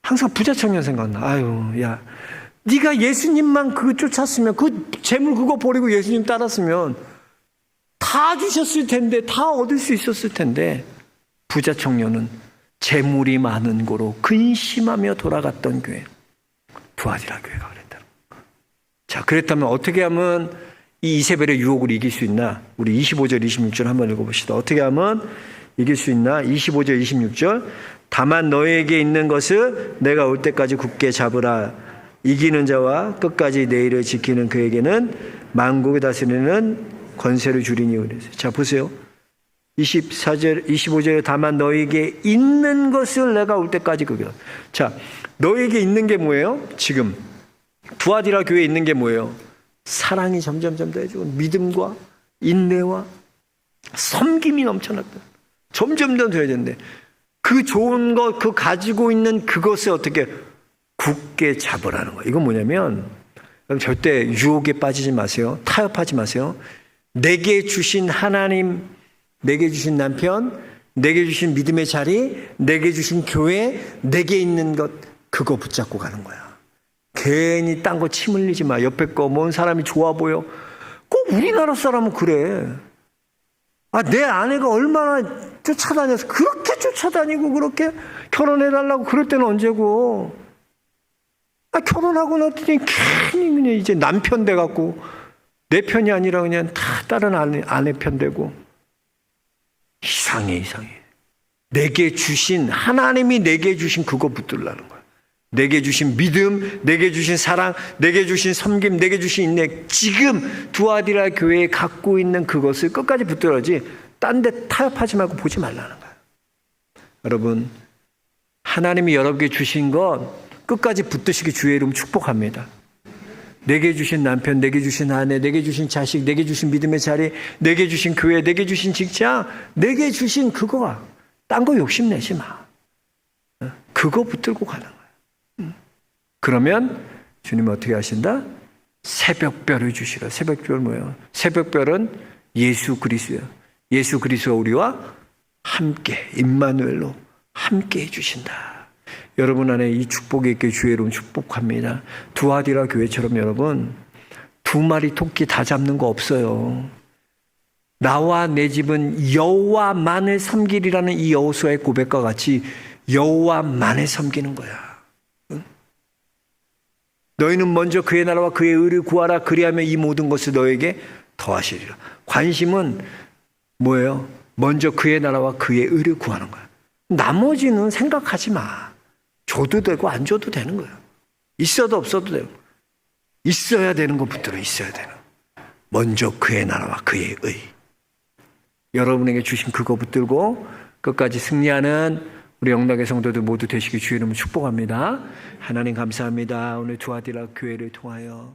Speaker 1: 항상 부자 청년 생각나. 아유, 야, 네가 예수님만 그거 쫓았으면 그 재물 그거 버리고 예수님 따랐으면 다 주셨을 텐데 다 얻을 수 있었을 텐데 부자 청년은 재물이 많은 고로 근심하며 돌아갔던 교회. 두아디라 교회가 그랬다. 자, 그랬다면 어떻게 하면 이 이세벨의 유혹을 이길 수 있나? 우리 25절, 26절 한번 읽어봅시다. 어떻게 하면 이길 수 있나? 25절, 26절. 다만 너에게 있는 것을 내가 올 때까지 굳게 잡으라. 이기는 자와 끝까지 내 일을 지키는 그에게는 만국을 다스리는 권세를 주리니 그랬어요. 자, 보세요. 24절, 25절에 다만 너에게 있는 것을 내가 올 때까지 그게. 자, 너에게 있는 게 뭐예요? 지금 두아디라 교회에 있는 게 뭐예요? 사랑이 점점 더해지고 믿음과 인내와 섬김이 넘쳐났다. 점점 더 돼야 되는데 그 좋은 것, 그 가지고 있는 그것을 어떻게 굳게 잡으라는 거예요. 이건 뭐냐면 절대 유혹에 빠지지 마세요. 타협하지 마세요. 내게 주신 하나님, 내게 주신 남편, 내게 주신 믿음의 자리, 내게 주신 교회, 내게 있는 것 그거 붙잡고 가는 거야. 괜히 딴 거 침 흘리지 마. 옆에 거 뭔 사람이 좋아 보여. 꼭 우리나라 사람은 그래. 내 아내가 얼마나 쫓아다녀서 그렇게 쫓아다니고 그렇게 결혼해달라고 그럴 때는 언제고. 결혼하고 났더니 괜히 그냥 이제 남편 돼갖고 내 편이 아니라 그냥 다 다른 아내 편 되고. 이상해. 내게 주신 하나님이 내게 주신 그거 붙들라는 거야. 내게 주신 믿음, 내게 주신 사랑, 내게 주신 섬김, 내게 주신 인내. 지금 두아디라 교회에 갖고 있는 그것을 끝까지 붙들어야지 딴 데 타협하지 말고 보지 말라는 거야. 여러분, 하나님이 여러분께 주신 것 끝까지 붙드시기 주의 이름 축복합니다. 내게 주신 남편, 내게 주신 아내, 내게 주신 자식, 내게 주신 믿음의 자리, 내게 주신 교회, 내게 주신 직장, 내게 주신 그거가 딴 거 욕심내지 마. 그거 붙들고 가는 거야. 그러면 주님은 어떻게 하신다? 새벽별을 주시라. 새벽별 뭐예요? 새벽별은 예수 그리스도예요. 예수 그리스도가 우리와 함께 임마누엘로 함께 해주신다. 여러분 안에 이 축복이 있게 주의 이름 축복합니다. 두아디라 교회처럼 여러분 두 마리 토끼 다 잡는 거 없어요. 나와 내 집은 여호와만을 섬기리라는 이 여호수아의 고백과 같이 여호와만을 섬기는 거야. 너희는 먼저 그의 나라와 그의 의를 구하라. 그리하면 이 모든 것을 너에게 더하시리라. 관심은 뭐예요? 먼저 그의 나라와 그의 의를 구하는 거야. 나머지는 생각하지 마. 줘도 되고 안 줘도 되는 거야. 있어도 없어도 되고. 있어야 되는 거 붙들어 있어야 되는. 먼저 그의 나라와 그의 의. 여러분에게 주신 그거 붙들고 끝까지 승리하는 우리 영락의 성도들 모두 되시기 주의 이름으로 축복합니다. 하나님 감사합니다. 오늘 두아디라 교회를 통하여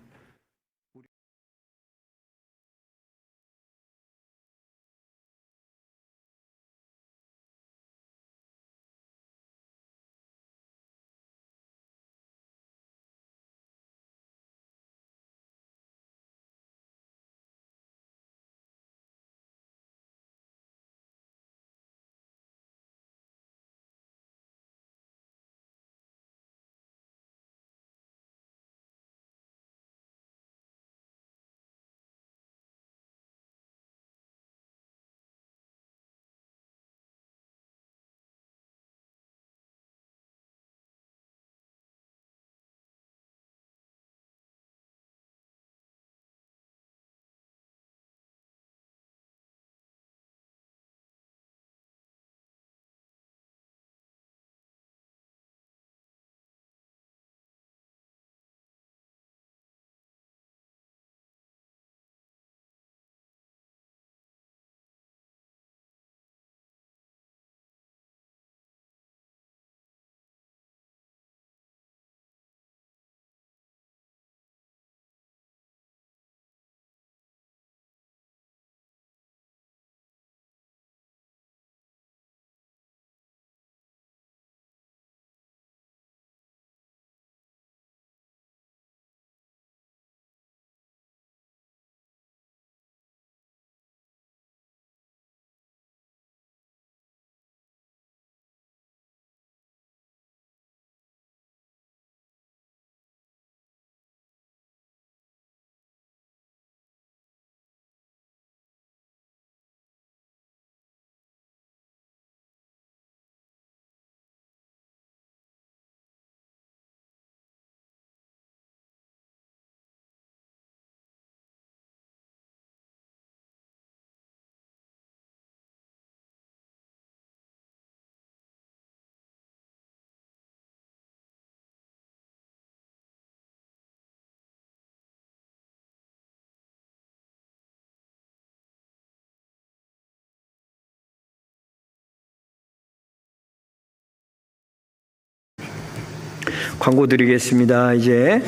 Speaker 1: 광고 드리겠습니다. 이제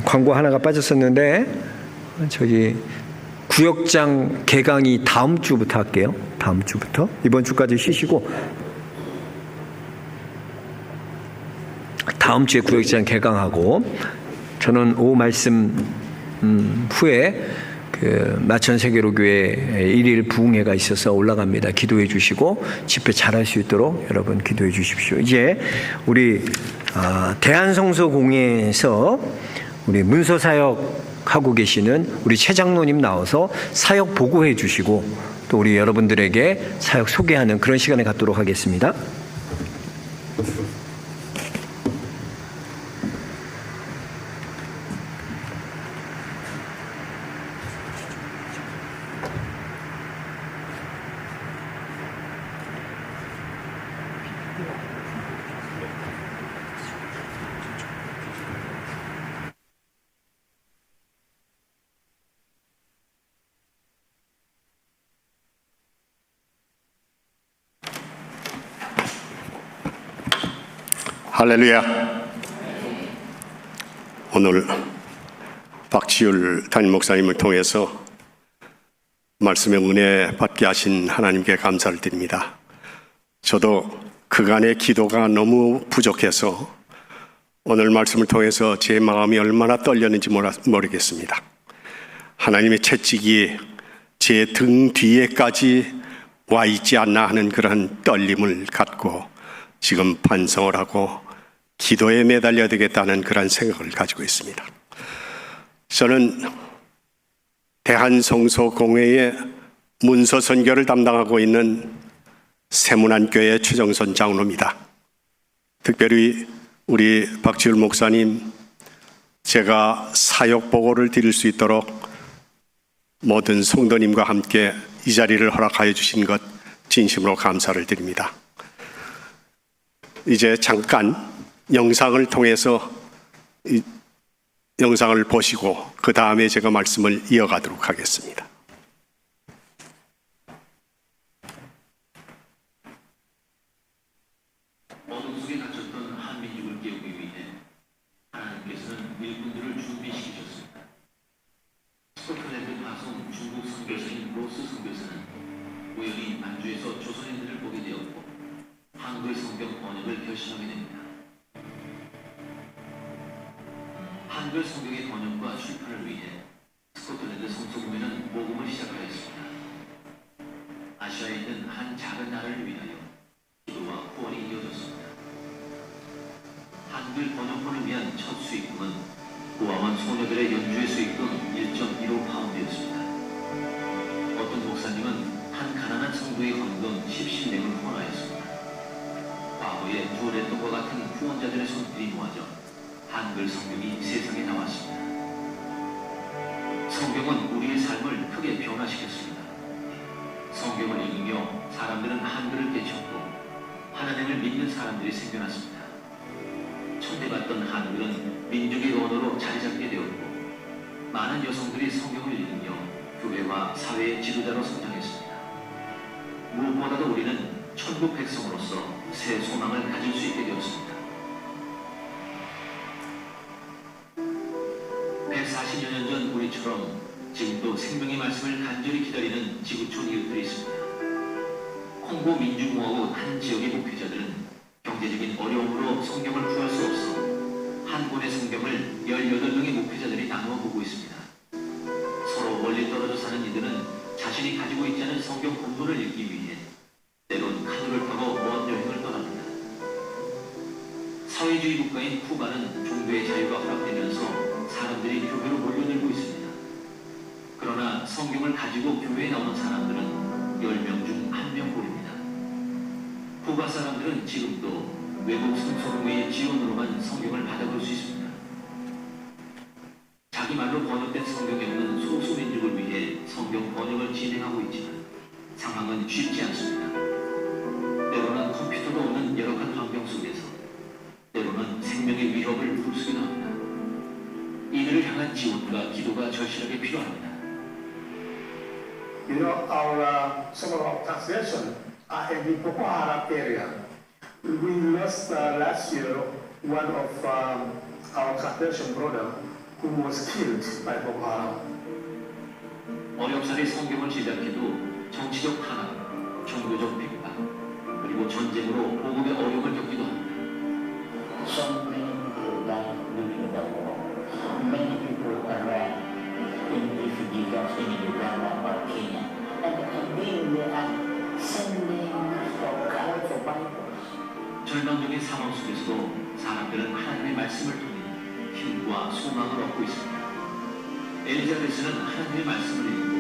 Speaker 1: 광고 하나가 빠졌었는데 저기 구역장 개강이 다음 주부터 할게요. 다음 주부터. 이번 주까지 쉬시고 다음 주에 구역장 개강하고, 저는 오후 말씀 후에 그 마천 세계로교회 일일 부흥회가 있어서 올라갑니다. 기도해 주시고 집회 잘할 수 있도록 여러분 기도해 주십시오. 이제 우리 대한성서공회에서 우리 문서 사역하고 계시는 우리 최 장로님 나와서 사역 보고해 주시고 또 우리 여러분들에게 사역 소개하는 그런 시간을 갖도록 하겠습니다.
Speaker 2: 할렐루야. 오늘 박지율 담임 목사님을 통해서 말씀의 은혜 받게 하신 하나님께 감사를 드립니다. 저도 그간의 기도가 너무 부족해서 오늘 말씀을 통해서 제 마음이 얼마나 떨렸는지 모르겠습니다. 하나님의 채찍이 제 등 뒤에까지 와 있지 않나 하는 그런 떨림을 갖고 지금 반성을 하고 기도에 매달려야 되겠다는 그런 생각을 가지고 있습니다. 저는 대한성서공회의 문서 선교를 담당하고 있는 세문안교회 최정선 장로입니다. 특별히 우리 박지율 목사님, 제가 사역 보고를 드릴 수 있도록 모든 성도님과 함께 이 자리를 허락하여 주신 것 진심으로 감사를 드립니다. 이제 잠깐 영상을 통해서 이 영상을 보시고 그 다음에 제가 말씀을 이어가도록 하겠습니다.
Speaker 3: 어둠 속에 갇혔던 한민족을 깨우기 위해 하나님께서는 일꾼들을 준비시키셨습니다. 스코틀랜드 파송 중국 선교사인 로스 선교사는 우연히 만주에서 조선인들을 보게 되었고 한글 성경 번역을 결심하게 됩니다. 한글 성경의 번역과 출판을 위해 스코틀랜드 성서공회는 모금을 시작하였습니다. 아시아에 있는 한 작은 나라를 위하여 기도와 후원이 이어졌습니다. 한글 번역본을 위한 첫 수익금은 고아원 소녀들의 연주회 수익금 1.15 파운드였습니다. 어떤 목사님은 한 가난한 성도의 헌금 10실랭을 후원하였습니다. 과거에 주어렛돈과 같은 후원자들의 손길이 모아져 한글 성경이 세상에 나왔습니다. 성경은 우리의 삶을 크게 변화시켰습니다. 성경을 읽으며 사람들은 한글을 깨쳤고 하나님을 믿는 사람들이 생겨났습니다. 천대받던 한글은 민족의 언어로 자리잡게 되었고 많은 여성들이 성경을 읽으며 교회와 사회의 지도자로 성장했습니다. 무엇보다도 우리는 천국 백성으로서 새 소망을 가질 수 있게 되었습니다. 140여 년 전 우리처럼 지금도 생명의 말씀을 간절히 기다리는 지구촌 이웃들이 있습니다. 콩고 민주공화국 한 지역의 목회자들은 경제적인 어려움으로 성경을 구할 수 없어 한 권의 성경을 18명의 목회자들이 나누어 보고 있습니다. 서로 멀리 떨어져 사는 이들은 자신이 가지고 있지 않은 성경 본문을 읽기 위해 때론 카누를 타고 먼 여행을 떠납니다. 사회주의 국가인 쿠바는 종교의 자유가 허락되면서 사람들이 교회로 몰려들고 있습니다. 그러나 성경을 가지고 교회에 나오는 사람들은 10명 중 1명뿐입니다. 쿠바 사람들은 지금도 외국 성서공회의 지원으로만 성경을 받아볼 수 있습니다. 자기 말로 번역된 성경이 없는 소수민족을 위해 성경 번역을 진행하고 있지만 상황은 쉽지 않습니다. 때로는 컴퓨터도 없는 열악한 환경 속에서 때로는 생명의 위협을 무릅쓰기도 합니다. 이들을 향한 지원과 기도가 절실하게 필요합니다.
Speaker 4: You know, some of our taxation are in the Boko Haram area. We lost last year one of our Carthaginian brother who was killed by Boko Haram.
Speaker 3: 어렵사리 성경을 제작해도 정치적 탄압, 종교적 핍박, 그리고 전쟁으로 복음의 어려움을 겪기도 합니다.
Speaker 5: So many people died during the war. Many people are in refugees in Uganda or Kenya. And again, they are sending for cards or Bibles.
Speaker 3: 절망적인 상황 속에서도 사람들은 하나님의 말씀을 통해 힘과 소망을 얻고 있습니다. 엘리자베스는 하나님의 말씀을 읽고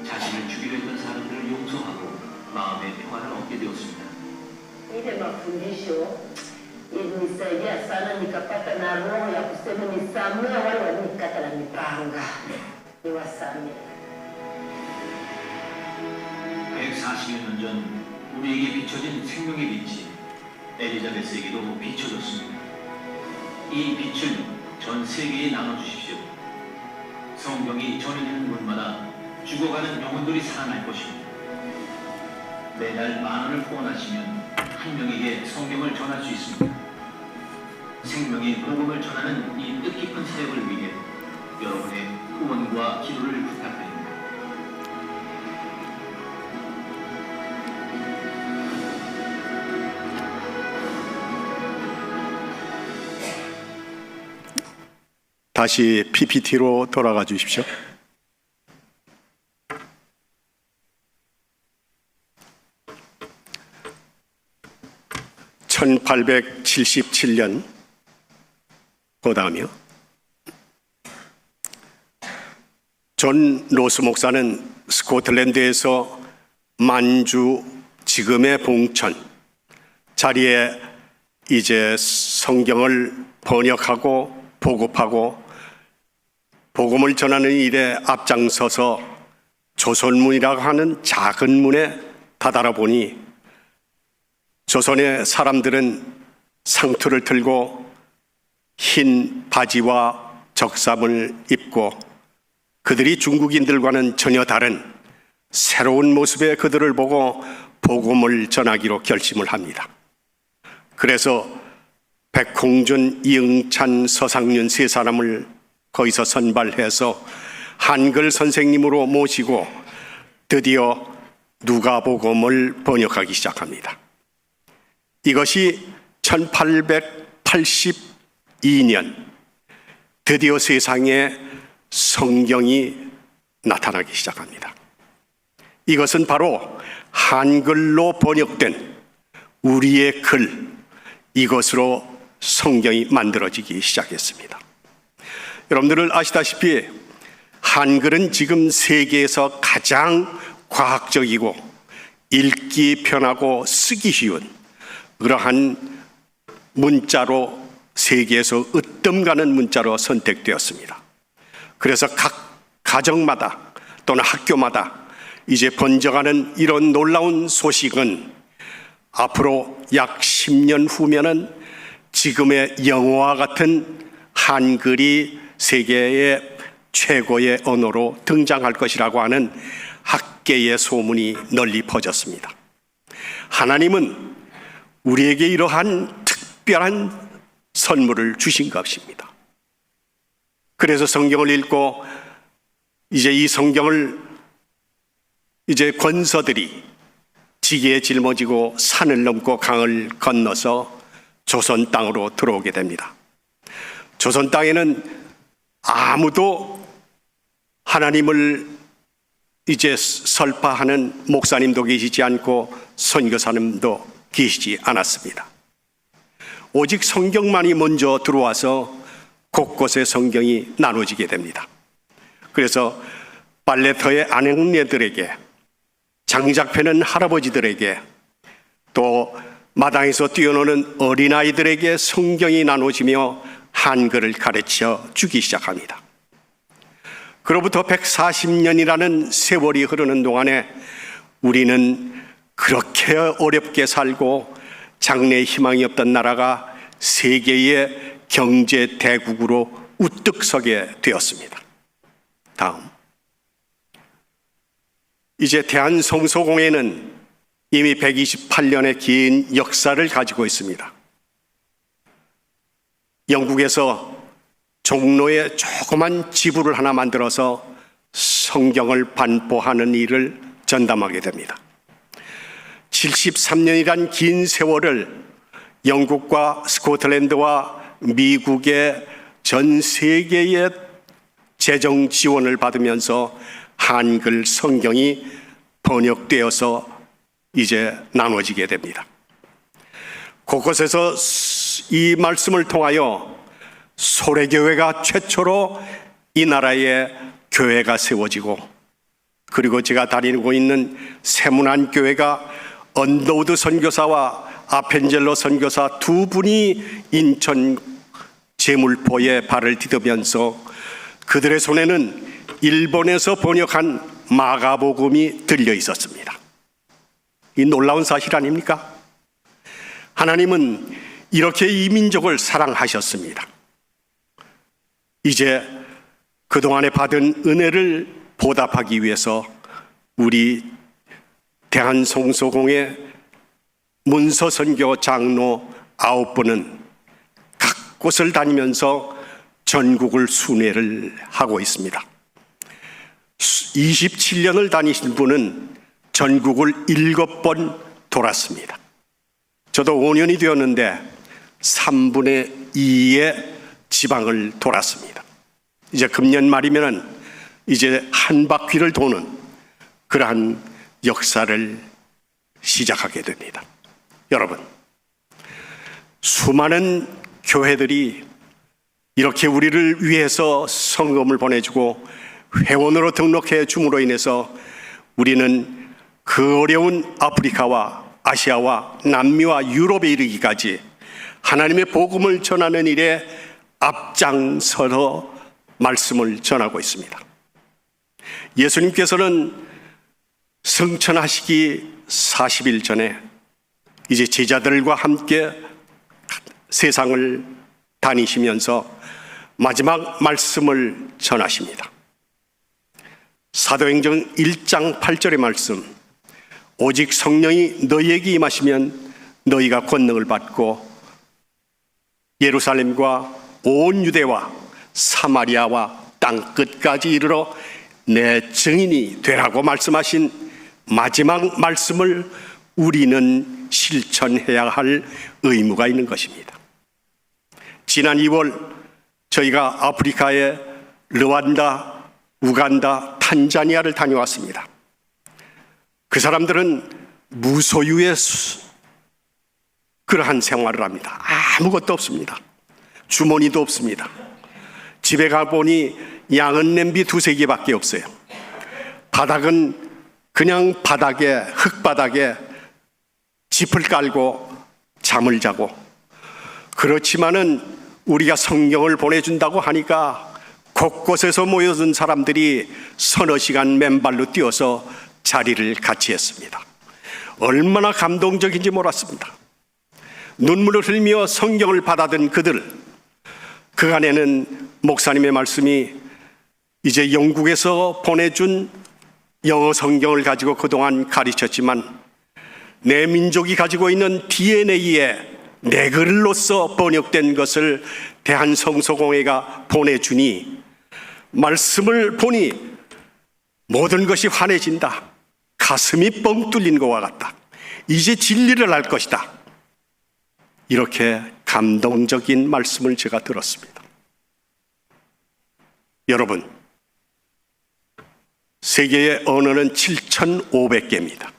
Speaker 3: 자신을 죽이려 했던 사람들을 용서하고 마음의 평안을 얻게 되었습니다.
Speaker 6: Ile mafundisho ilinisaidia sana, nikapata na roho ya kusema nisamehe wale walionikata na mipanga, niwasamehe.
Speaker 3: 140여 년 전 우리에게 비춰진 생명의 빛이 엘리자베스에게도 비춰졌습니다. 이 빛을 전 세계에 나눠주십시오. 성경이 전해지는 곳마다 죽어가는 영혼들이 살아날 것입니다. 매달 10,000원을 후원하시면 한 명에게 성경을 전할 수 있습니다. 생명의 복음을 전하는 이 뜻깊은 사역을 위해 여러분의 후원과 기도를 부탁드립니다.
Speaker 2: 다시 PPT로 돌아가 주십시오. (1877년) 보다며 존 로스 목사는 스코틀랜드에서 만주 지금의 봉천 자리에 이제 성경을 번역하고 보급하고 복음을 전하는 일에 앞장서서 조선문이라고 하는 작은 문에 다다라 보니 조선의 사람들은 상투를 들고 흰 바지와 적삼을 입고 그들이 중국인들과는 전혀 다른 새로운 모습의 그들을 보고 복음을 전하기로 결심을 합니다. 그래서 백홍준, 이응찬, 서상윤 세 사람을 거기서 선발해서 한글 선생님으로 모시고 드디어 누가복음을 번역하기 시작합니다. 이것이 1882년 드디어 세상에 성경이 나타나기 시작합니다. 이것은 바로 한글로 번역된 우리의 글, 이것으로 성경이 만들어지기 시작했습니다. 여러분들은 아시다시피 한글은 지금 세계에서 가장 과학적이고 읽기 편하고 쓰기 쉬운 그러한 문자로 세계에서 으뜸 가는 문자로 선택되었습니다. 그래서 각 가정마다 또는 학교마다 이제 번져가는 이런 놀라운 소식은 앞으로 약 10년 후면은 지금의 영어와 같은 한글이 세계의 최고의 언어로 등장할 것이라고 하는 학계의 소문이 널리 퍼졌습니다. 하나님은 우리에게 이러한 특별한 선물을 주신 것입니다. 그래서 성경을 읽고 이제 이 성경을 이제 권서들이 지게에 짊어지고 산을 넘고 강을 건너서 조선 땅으로 들어오게 됩니다. 조선 땅에는 아무도 하나님을 이제 설파하는 목사님도 계시지 않고 선교사님도 계시지 않았습니다. 오직 성경만이 먼저 들어와서 곳곳에 성경이 나눠지게 됩니다. 그래서 빨래터의 아내들에게, 장작 패는 할아버지들에게, 또 마당에서 뛰어노는 어린아이들에게 성경이 나눠지며 한글을 가르쳐 주기 시작합니다. 그로부터 140년이라는 세월이 흐르는 동안에 우리는 그렇게 어렵게 살고 장래에 희망이 없던 나라가 세계의 경제 대국으로 우뚝 서게 되었습니다. 다음, 이제 대한성소공회는 이미 128년의 긴 역사를 가지고 있습니다. 영국에서 종로에 조그만 지부를 하나 만들어서 성경을 반포하는 일을 전담하게 됩니다. 73년이란 긴 세월을 영국과 스코틀랜드와 미국의 전 세계의 재정 지원을 받으면서 한글 성경이 번역되어서 이제 나눠지게 됩니다. 곳곳에서 이 말씀을 통하여 소래교회가 최초로 이 나라에 교회가 세워지고, 그리고 제가 다니고 있는 세문안교회가 언더우드 선교사와 아펜젤로 선교사 두 분이 인천 제물포에 발을 디디면서 그들의 손에는 일본에서 번역한 마가복음이 들려 있었습니다. 이 놀라운 사실 아닙니까? 하나님은 이렇게 이 민족을 사랑하셨습니다. 이제 그동안에 받은 은혜를 보답하기 위해서 우리 대한성소공회 문서선교 장로 9분은 각 곳을 다니면서 전국을 순회를 하고 있습니다. 27년을 다니신 분은 전국을 7번 돌았습니다. 저도 5년이 되었는데 3분의 2의 지방을 돌았습니다. 이제 금년 말이면은 이제 한 바퀴를 도는 그러한 역사를 시작하게 됩니다. 여러분, 수많은 교회들이 이렇게 우리를 위해서 성금을 보내주고 회원으로 등록해 줌으로 인해서 우리는 그 어려운 아프리카와 아시아와 남미와 유럽에 이르기까지 하나님의 복음을 전하는 일에 앞장서서 말씀을 전하고 있습니다. 예수님께서는 승천하시기 40일 전에 이제 제자들과 함께 세상을 다니시면서 마지막 말씀을 전하십니다. 사도행전 1장 8절의 말씀, 오직 성령이 너희에게 임하시면 너희가 권능을 받고 예루살렘과 온 유대와 사마리아와 땅 끝까지 이르러 내 증인이 되라고 말씀하신 마지막 말씀을 우리는 실천해야 할 의무가 있는 것입니다. 지난 2월 저희가 아프리카의 르완다, 우간다, 탄자니아를 다녀왔습니다. 그 사람들은 무소유의 그러한 생활을 합니다. 아무것도 없습니다. 주머니도 없습니다. 집에 가보니 양은 냄비 2-3개밖에 없어요. 바닥은 그냥 바닥에, 흙바닥에 짚을 깔고 잠을 자고, 그렇지만은 우리가 성경을 보내준다고 하니까 곳곳에서 모여든 사람들이 서너 시간 맨발로 뛰어서 자리를 같이 했습니다. 얼마나 감동적인지 몰랐습니다. 눈물을 흘리며 성경을 받아든 그들, 그 안에는 목사님의 말씀이 이제 영국에서 보내준 영어 성경을 가지고 그동안 가르쳤지만 내 민족이 가지고 있는 DNA에 내 글로서 번역된 것을 대한성소공회가 보내주니 말씀을 보니 모든 것이 환해진다. 가슴이 뻥 뚫린 것과 같다. 이제 진리를 알 것이다. 이렇게 감동적인 말씀을 제가 들었습니다. 여러분, 세계의 언어는 7,500개입니다.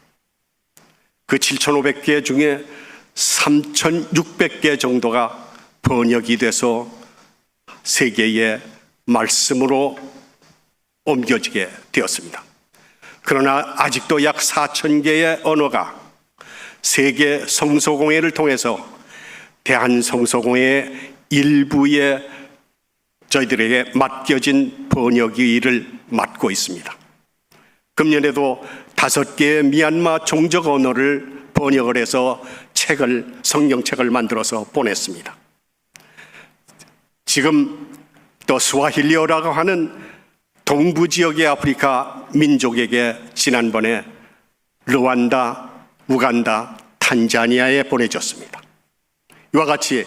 Speaker 2: 그 7,500개 중에 3,600개 정도가 번역이 돼서 세계의 말씀으로 옮겨지게 되었습니다. 그러나 아직도 약 4,000개의 언어가 세계 성소공회를 통해서 대한성소공회 일부의 저희들에게 맡겨진 번역의 일을 맡고 있습니다. 금년에도 5개의 미얀마 종족 언어를 번역을 해서 성경책을 만들어서 보냈습니다. 지금 또 스와힐리어라고 하는 동부 지역의 아프리카 민족에게 지난번에 르완다, 우간다, 탄자니아에 보내줬습니다. 이와 같이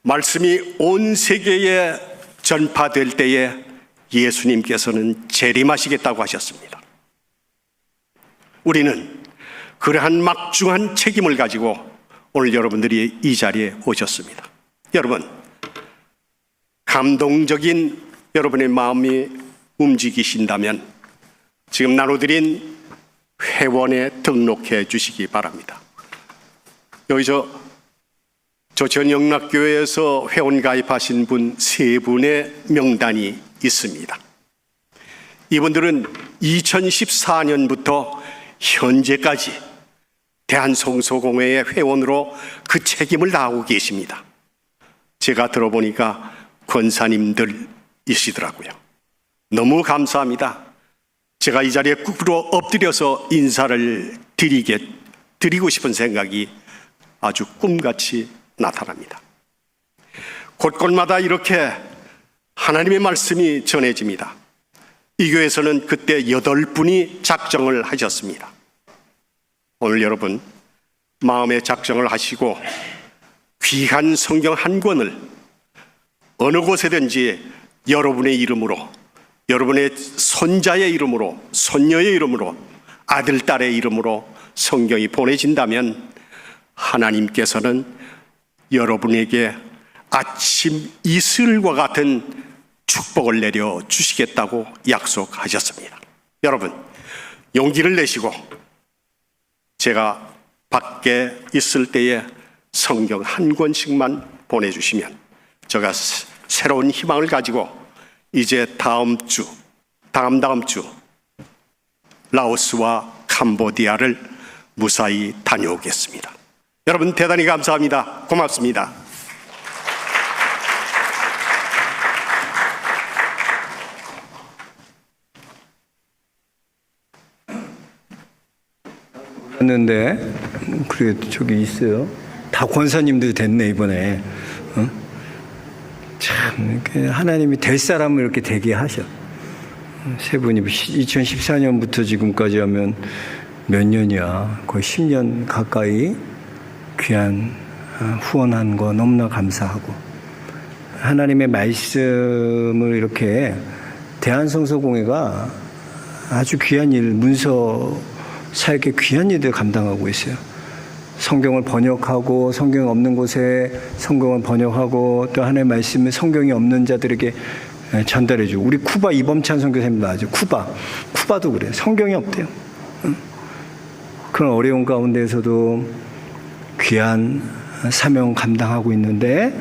Speaker 2: 말씀이 온 세계에 전파될 때에 예수님께서는 재림하시겠다고 하셨습니다. 우리는 그러한 막중한 책임을 가지고 오늘 여러분들이 이 자리에 오셨습니다. 여러분, 감동적인 여러분의 마음이 움직이신다면 지금 나눠드린 회원에 등록해 주시기 바랍니다. 여기 전영락교회에서 회원 가입하신 분 3분의 명단이 있습니다. 이분들은 2014년부터 현재까지 대한성소공회의 회원으로 그 책임을 다하고 계십니다. 제가 들어보니까 권사님들이시더라고요. 너무 감사합니다. 제가 이 자리에 꾹 엎드려서 인사를 드리고 싶은 생각이 아주 꿈같이 나타납니다. 곳곳마다 이렇게 하나님의 말씀이 전해집니다. 이 교회에서는 그때 8분이 작정을 하셨습니다. 오늘 여러분 마음에 작정을 하시고 귀한 성경 한 권을 어느 곳에든지 여러분의 이름으로, 여러분의 손자의 이름으로, 손녀의 이름으로, 아들, 딸의 이름으로 성경이 보내진다면 하나님께서는 여러분에게 아침 이슬과 같은 축복을 내려 주시겠다고 약속하셨습니다. 여러분, 용기를 내시고 제가 밖에 있을 때에 성경 한 권씩만 보내주시면 제가 새로운 희망을 가지고 이제 다음 주 라오스와 캄보디아를 무사히 다녀오겠습니다. 여러분 대단히 감사합니다. 고맙습니다.
Speaker 1: 했는데 그래 저기 있어요. 다 권사님들 됐네 이번에. 참 이렇게 하나님이 될 사람을 이렇게 되게 하셔. 세 분이 2014년부터 지금까지 하면 몇 년이야? 거의 10년 가까이 귀한 후원한 거 너무나 감사하고 하나님의 말씀을 이렇게 대한성서공회가 아주 귀한 일, 문서 사역에 귀한 일들 감당하고 있어요. 성경을 번역하고 성경 없는 곳에 성경을 번역하고 또 하나님의 말씀을 성경이 없는 자들에게 전달해주고 우리 쿠바 이범찬 선교사님 나죠. 쿠바도 그래요. 성경이 없대요. 그런 어려운 가운데에서도 귀한 사명 감당하고 있는데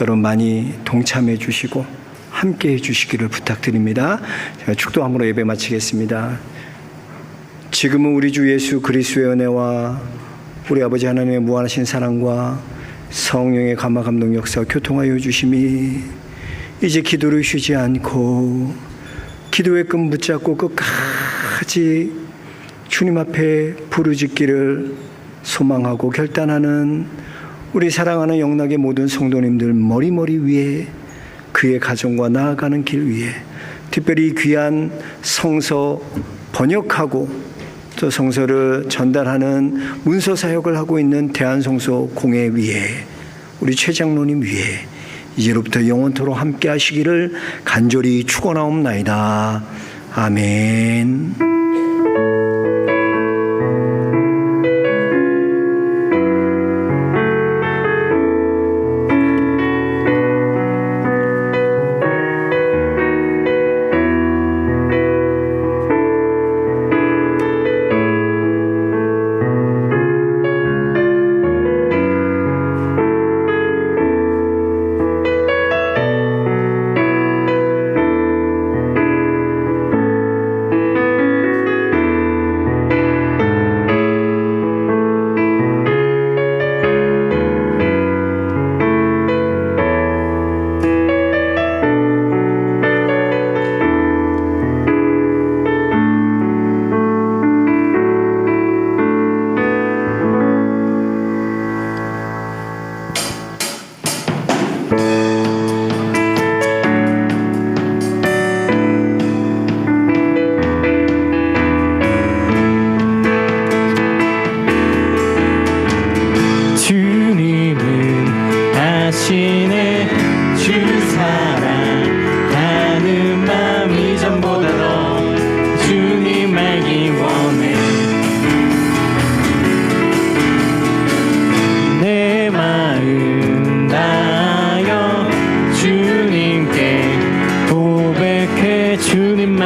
Speaker 1: 여러분 많이 동참해 주시고 함께 해 주시기를 부탁드립니다. 제가 축도함으로 예배 마치겠습니다. 지금은 우리 주 예수 그리스도의 은혜와 우리 아버지 하나님의 무한하신 사랑과 성령의 감화 감동 역사와 교통하여 주심이 이제 기도를 쉬지 않고 기도의 끈 붙잡고 끝까지 주님 앞에 부르짖기를 소망하고 결단하는 우리 사랑하는 영락의 모든 성도님들 머리머리 위에 그의 가정과 나아가는 길 위에 특별히 귀한 성서 번역하고 또 성서를 전달하는 문서 사역을 하고 있는 대한성서 공회 위에 우리 최 장로님 위에 이제로부터 영원토록 함께 하시기를 간절히 축원하옵나이다. 아멘.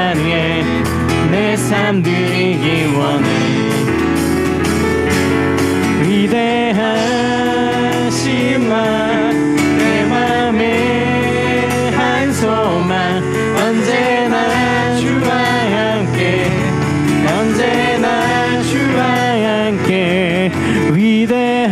Speaker 7: 향해 내 삶 드리기 원해. 위대하신 내 맘에 한 소망 언제나 주와 함께 언제나 주와 함께 위대하신